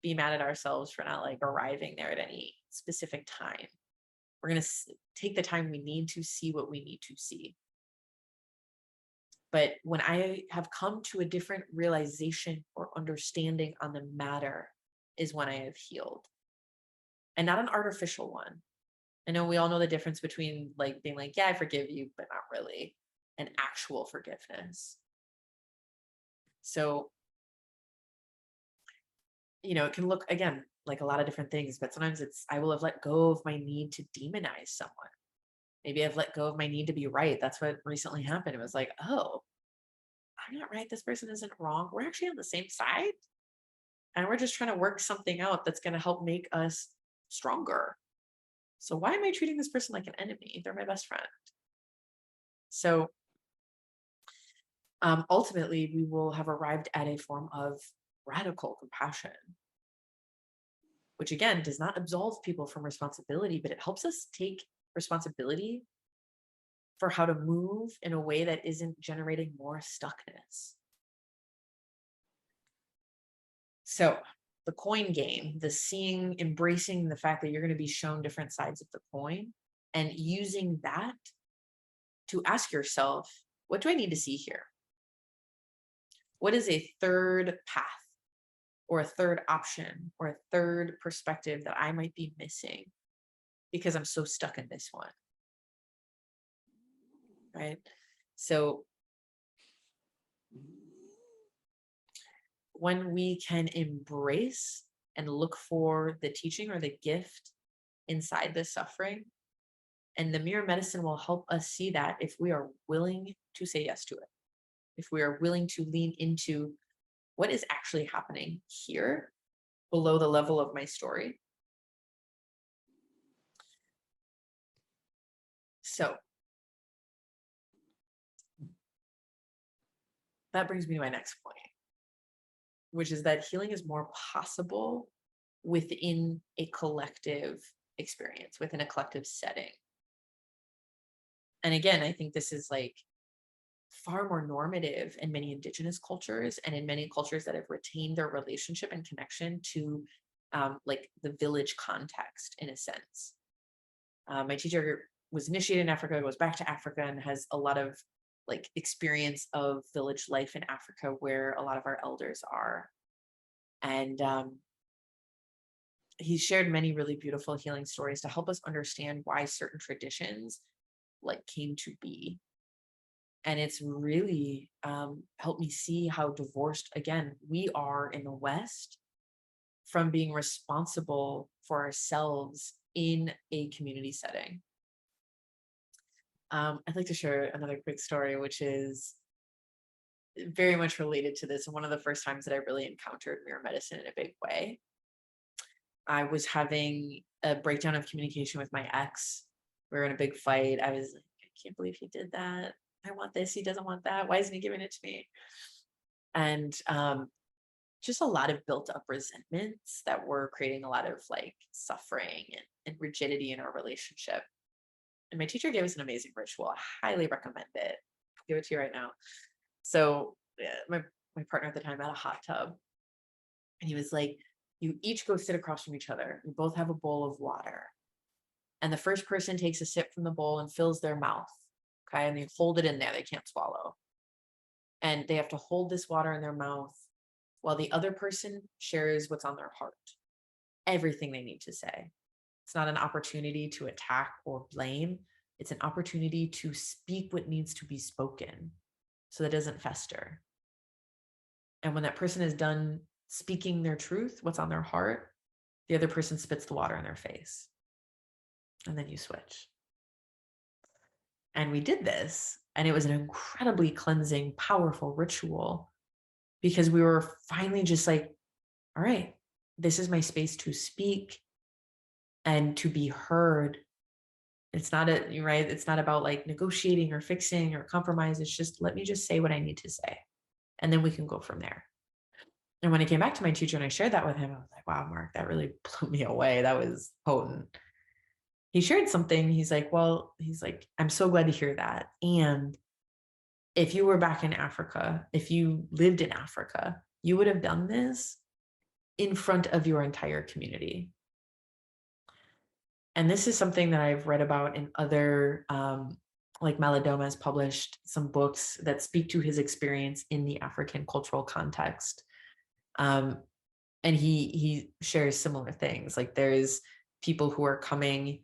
be mad at ourselves for not like arriving there at any specific time. We're going to take the time we need to see what we need to see. But when I have come to a different realization or understanding on the matter is when I have healed, and not an artificial one. I know we all know the difference between like being like, yeah, I forgive you, but not really an actual forgiveness. So, it can look again like a lot of different things, but sometimes it's, I will have let go of my need to demonize someone. Maybe I've let go of my need to be right. That's what recently happened. It was like, oh, I'm not right. This person isn't wrong. We're actually on the same side. And we're just trying to work something out that's going to help make us stronger. So why am I treating this person like an enemy? They're my best friend. So ultimately, we will have arrived at a form of radical compassion, which again does not absolve people from responsibility, but it helps us take responsibility for how to move in a way that isn't generating more stuckness. So the coin game, the seeing, embracing the fact that you're going to be shown different sides of the coin and using that to ask yourself, what do I need to see here? What is a third path or a third option or a third perspective that I might be missing because I'm so stuck in this one? Right? So when we can embrace and look for the teaching or the gift inside the suffering, and the mirror medicine will help us see that if we are willing to say yes to it, if we are willing to lean into what is actually happening here below the level of my story. So that brings me to my next point, which is that healing is more possible within a collective experience, within a collective setting. And again, I think this is like far more normative in many indigenous cultures and in many cultures that have retained their relationship and connection to like the village context in a sense. My teacher was initiated in Africa, goes back to Africa, and has a lot of like experience of village life in Africa where a lot of our elders are. And he shared many really beautiful healing stories to help us understand why certain traditions like came to be. And it's really helped me see how divorced, again, we are in the West from being responsible for ourselves in a community setting. I'd like to share another quick story, which is very much related to this. And one of the first times that I really encountered mirror medicine in a big way, I was having a breakdown of communication with my ex. We were in a big fight. I was like, I can't believe he did that. I want this. He doesn't want that. Why isn't he giving it to me? And just a lot of built up resentments that were creating a lot of like suffering and rigidity in our relationship. And my teacher gave us an amazing ritual. I highly recommend it. I'll give it to you right now. So yeah, my partner at the time had a hot tub, and he was like, you each go sit across from each other. You both have a bowl of water. And the first person takes a sip from the bowl and fills their mouth. Okay. And they hold it in there. They can't swallow. And they have to hold this water in their mouth while the other person shares what's on their heart, everything they need to say. It's not an opportunity to attack or blame. It's an opportunity to speak what needs to be spoken so that it doesn't fester. And when that person is done speaking their truth, what's on their heart, the other person spits the water in their face. And then you switch. And we did this, and it was an incredibly cleansing, powerful ritual because we were finally just like, all right, this is my space to speak and to be heard. It's not right. It's not about like negotiating or fixing or compromise. It's just, let me just say what I need to say. And then we can go from there. And when I came back to my teacher and I shared that with him, I was like, wow, Mark, that really blew me away. That was potent. He shared something. He's like, I'm so glad to hear that. And if you were back in Africa, if you lived in Africa, you would have done this in front of your entire community. And this is something that I've read about in other, like Malidoma has published some books that speak to his experience in the African cultural context. And he shares similar things. Like there's people who are coming,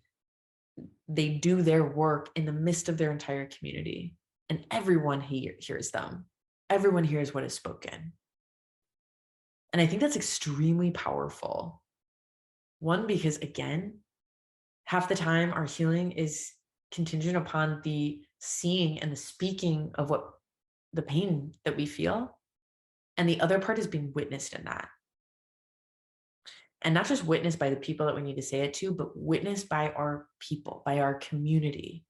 they do their work in the midst of their entire community, and everyone hears them. Everyone hears what is spoken. And I think that's extremely powerful. One, because again, half the time our healing is contingent upon the seeing and the speaking of what the pain that we feel. And the other part is being witnessed in that. And not just witnessed by the people that we need to say it to, but witnessed by our people, by our community.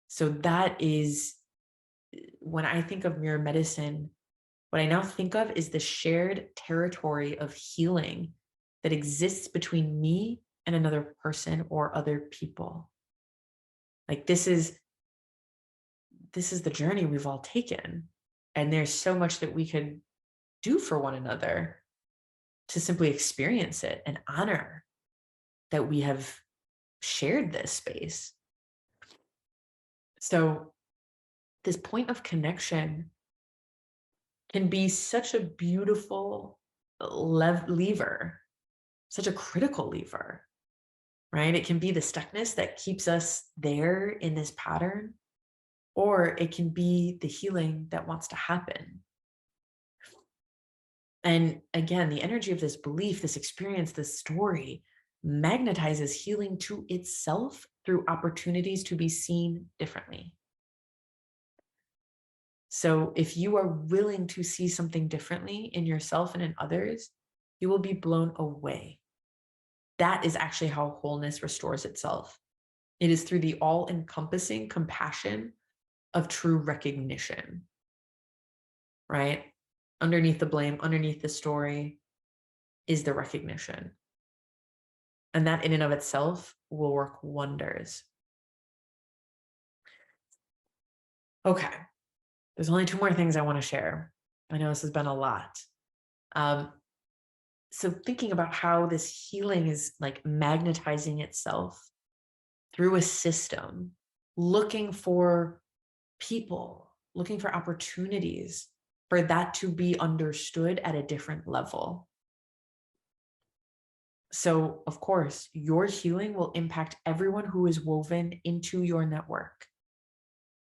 So that is, when I think of mirror medicine, what I now think of is the shared territory of healing that exists between me and another person or other people. Like this is the journey we've all taken. And there's so much that we could do for one another to simply experience it and honor that we have shared this space. So this point of connection can be such a beautiful lever, such a critical lever, right? It can be the stuckness that keeps us there in this pattern, or it can be the healing that wants to happen. And again, the energy of this belief, this experience, this story magnetizes healing to itself through opportunities to be seen differently. So if you are willing to see something differently in yourself and in others, you will be blown away. That is actually how wholeness restores itself. It is through the all-encompassing compassion of true recognition, right? Underneath the blame, underneath the story is the recognition. And that in and of itself will work wonders. Okay. There's only two more things I want to share. I know this has been a lot. So thinking about how this healing is like magnetizing itself through a system, looking for people, looking for opportunities for that to be understood at a different level. So, of course, your healing will impact everyone who is woven into your network,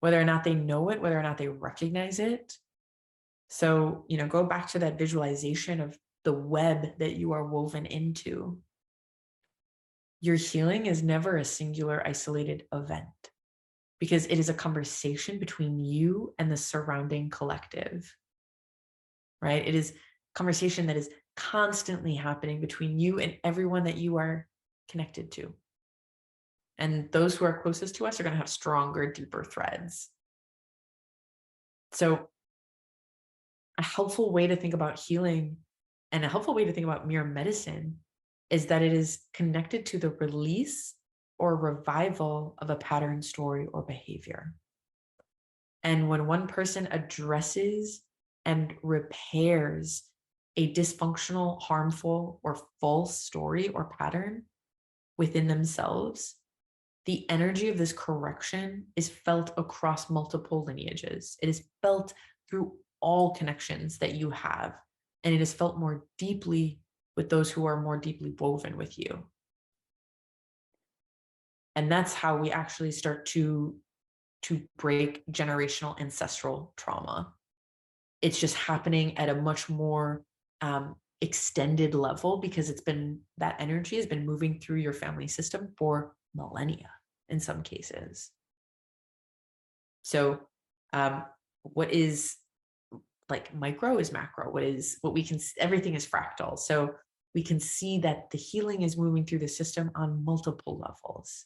whether or not they know it, whether or not they recognize it. So, go back to that visualization of the web that you are woven into. Your healing is never a singular, isolated event because it is a conversation between you and the surrounding collective, right? It is conversation that is constantly happening between you and everyone that you are connected to. And those who are closest to us are going to have stronger, deeper threads. So a helpful way to think about healing and a helpful way to think about mirror medicine is that it is connected to the release or revival of a pattern, story, or behavior. And when one person addresses and repairs a dysfunctional, harmful, or false story or pattern within themselves, the energy of this correction is felt across multiple lineages. It is felt through all connections that you have, and it is felt more deeply with those who are more deeply woven with you. And that's how we actually start to break generational ancestral trauma. It's just happening at a much more extended level because that energy has been moving through your family system for millennia in some cases. So what is like micro is macro. What we can, everything is fractal. So we can see that the healing is moving through the system on multiple levels.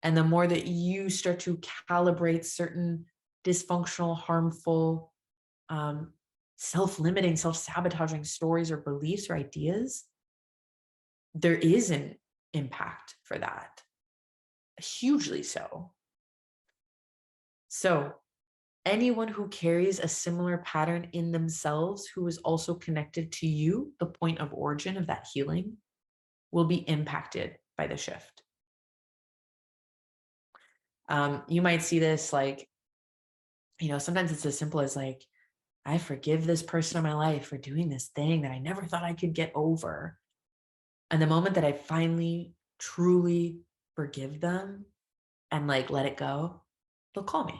And the more that you start to calibrate certain dysfunctional, harmful, self-limiting, self-sabotaging stories or beliefs or ideas, there is an impact for that, hugely so. So anyone who carries a similar pattern in themselves, who is also connected to you, the point of origin of that healing, will be impacted by the shift. You might see this like, sometimes it's as simple as like, I forgive this person in my life for doing this thing that I never thought I could get over. And the moment that I finally truly forgive them and like let it go, they'll call me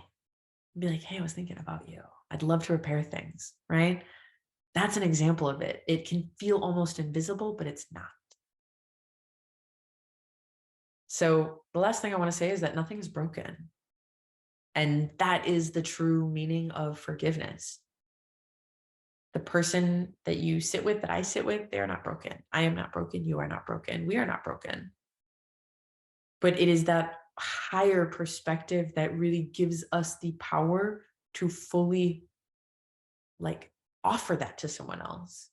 and be like, hey, I was thinking about you. I'd love to repair things, right? That's an example of it. It can feel almost invisible, but it's not. So the last thing I want to say is that nothing is broken. And that is the true meaning of forgiveness. The person that you sit with, that I sit with, they are not broken. I am not broken. You are not broken. We are not broken. But it is that higher perspective that really gives us the power to fully like offer that to someone else.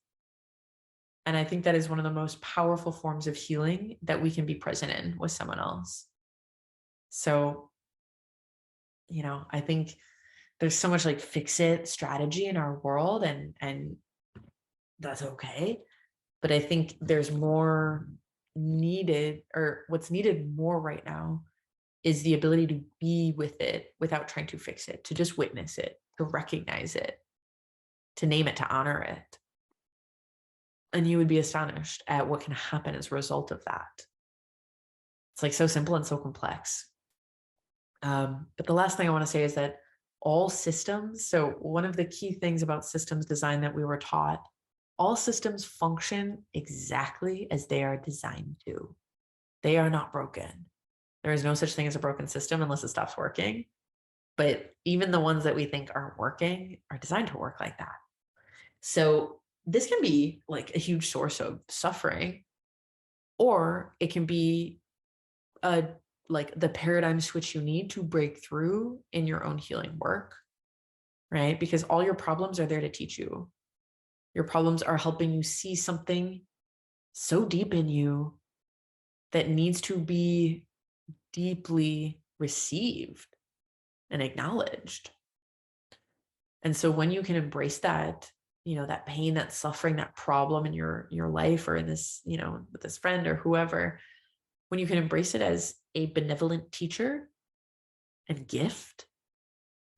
And I think that is one of the most powerful forms of healing that we can be present in with someone else. So, I think there's so much like fix it strategy in our world, and that's okay. But I think there's more needed, or what's needed more right now is the ability to be with it without trying to fix it, to just witness it, to recognize it, to name it, to honor it. And you would be astonished at what can happen as a result of that. It's like so simple and so complex. But the last thing I want to say is that all systems, so one of the key things about systems design that we were taught, all systems function exactly as they are designed to. They are not broken. There is no such thing as a broken system unless it stops working. But even the ones that we think aren't working are designed to work like that. So this can be like a huge source of suffering, or it can be like the paradigm switch you need to break through in your own healing work, right? Because all your problems are there to teach you. Your problems are helping you see something so deep in you that needs to be deeply received and acknowledged. And so when you can embrace that, that pain, that suffering, that problem in your life, or in this, with this friend or whoever, when you can embrace it as a benevolent teacher and gift,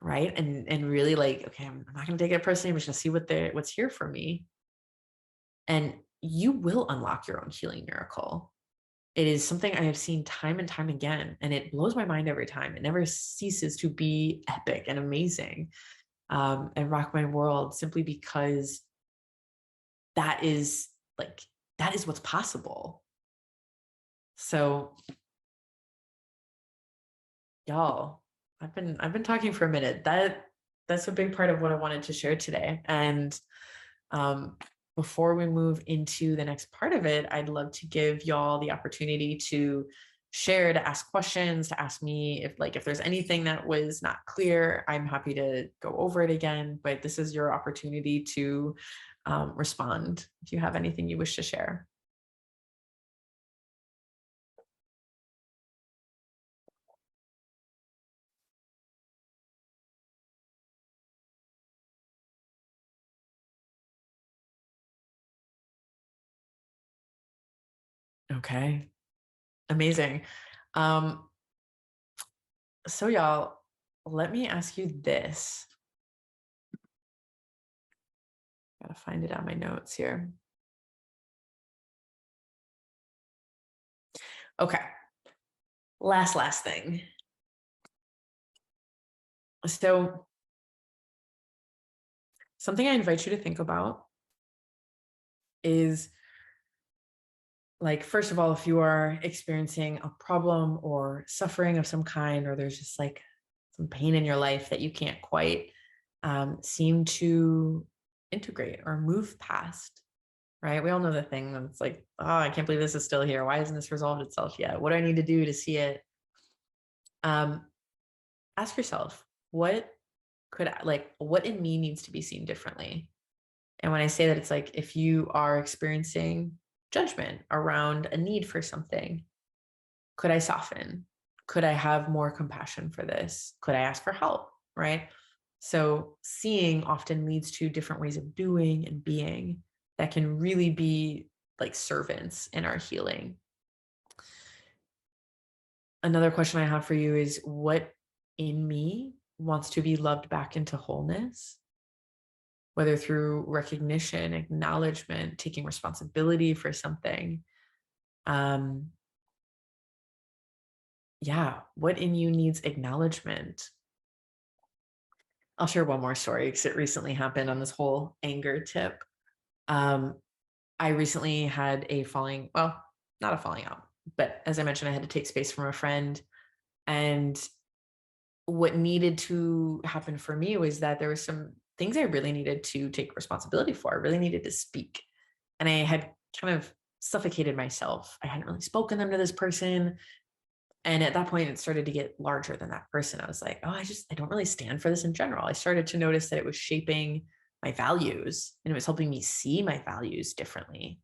right? And really like, okay, I'm not going to take it personally. I'm just going to see what's here for me. And you will unlock your own healing miracle. It is something I have seen time and time again, and it blows my mind every time. It never ceases to be epic and amazing, and rock my world, simply because that is what's possible. So y'all, I've been talking for a minute. That's a big part of what I wanted to share today. And before we move into the next part of it, I'd love to give y'all the opportunity to share, to ask questions, to ask me if there's anything that was not clear. I'm happy to go over it again, but this is your opportunity to respond if you have anything you wish to share. Okay, amazing. Um, so y'all, let me ask you this. Gotta find it on my notes here. Okay. Last thing. So something I invite you to think about is, like, first of all, if you are experiencing a problem or suffering of some kind, or there's just like some pain in your life that you can't quite seem to integrate or move past, right? We all know the thing that's like, oh, I can't believe this is still here. Why hasn't this resolved itself yet? What do I need to do to see it? Um, Ask yourself, what in me needs to be seen differently? And when I say that, it's like, if you are experiencing judgment around a need for something, could I soften? Could I have more compassion for this? Could I ask for help? Right? So seeing often leads to different ways of doing and being that can really be like servants in our healing. Another question I have for you is, what in me wants to be loved back into wholeness? Whether through recognition, acknowledgement, taking responsibility for something. Um, yeah, what in you needs acknowledgement? I'll share one more story because it recently happened on this whole anger tip. Um, I recently had well, not a falling out, but as I mentioned, I had to take space from a friend. And what needed to happen for me was that there were some things I really needed to take responsibility for. I really needed to speak. And I had kind of suffocated myself. I hadn't really spoken them to this person. And at that point, it started to get larger than that person. I was like, oh, I don't really stand for this in general. I started to notice that it was shaping my values and it was helping me see my values differently.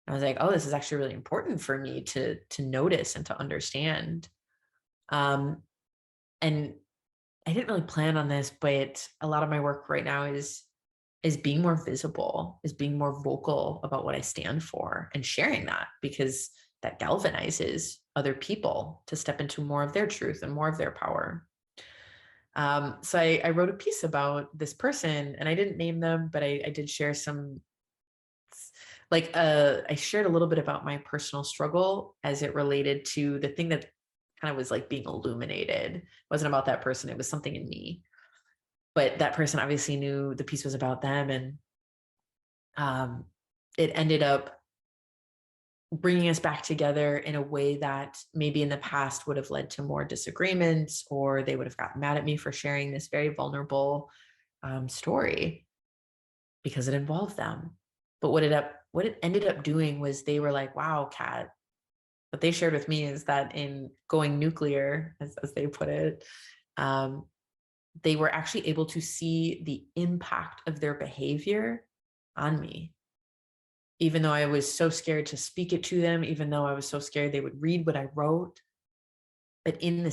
I was like, oh, this is actually really important for me to notice and to understand. Um, and I didn't really plan on this, but a lot of my work right now is being more visible, is being more vocal about what I stand for and sharing that, because that galvanizes other people to step into more of their truth and more of their power. So I wrote a piece about this person, and I didn't name them, but I did share some, I shared a little bit about my personal struggle as it related to the thing that kind of was like being illuminated. It wasn't about that person. It was something in me, but that person obviously knew the piece was about them. And it ended up bringing us back together in a way that maybe in the past would have led to more disagreements, or they would have gotten mad at me for sharing this very vulnerable story because it involved them. But what it ended up doing was, they were like, wow, Kat, what they shared with me is that in going nuclear, as they put it, they were actually able to see the impact of their behavior on me. Even though I was so scared to speak it to them, even though I was so scared they would read what I wrote, but in their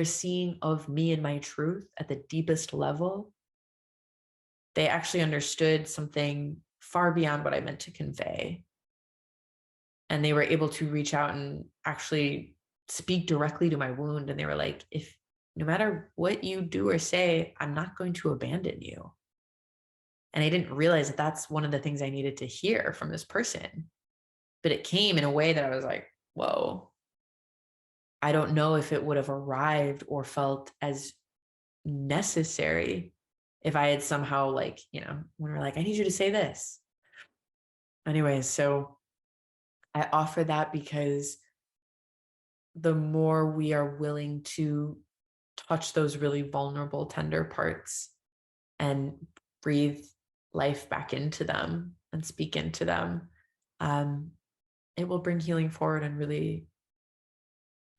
seeing of me and my truth at the deepest level, they actually understood something far beyond what I meant to convey. And they were able to reach out and actually speak directly to my wound. And they were like, if no matter what you do or say, I'm not going to abandon you. And I didn't realize that that's one of the things I needed to hear from this person. But it came in a way that I was like, whoa, I don't know if it would have arrived or felt as necessary if I had somehow, like, when we're like, I need you to say this. Anyways, so I offer that because the more we are willing to touch those really vulnerable, tender parts and breathe life back into them and speak into them, it will bring healing forward in really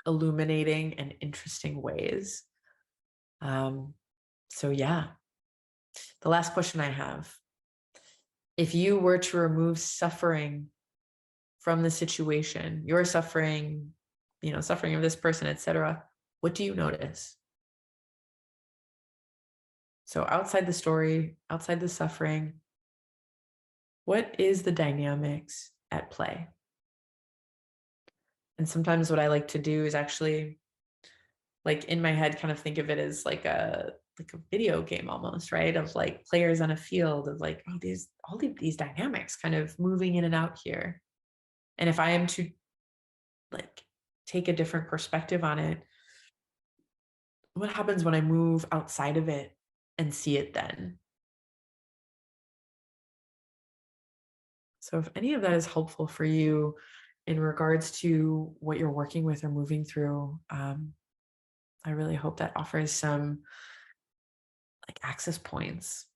illuminating and interesting ways. So yeah, the last question I have: if you were to remove suffering from the situation, your suffering, suffering of this person, etc., what do you notice? So outside the story, outside the suffering, what is the dynamics at play? And sometimes what I like to do is actually, like, in my head, kind of think of it as like a video game almost, right? Of like players on a field, of like, oh, these all of these dynamics kind of moving in and out here. And if I am to like take a different perspective on it, what happens when I move outside of it and see it then? So if any of that is helpful for you in regards to what you're working with or moving through, I really hope that offers some like access points.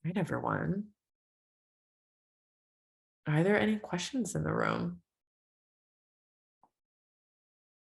Right, everyone. Are there any questions in the room?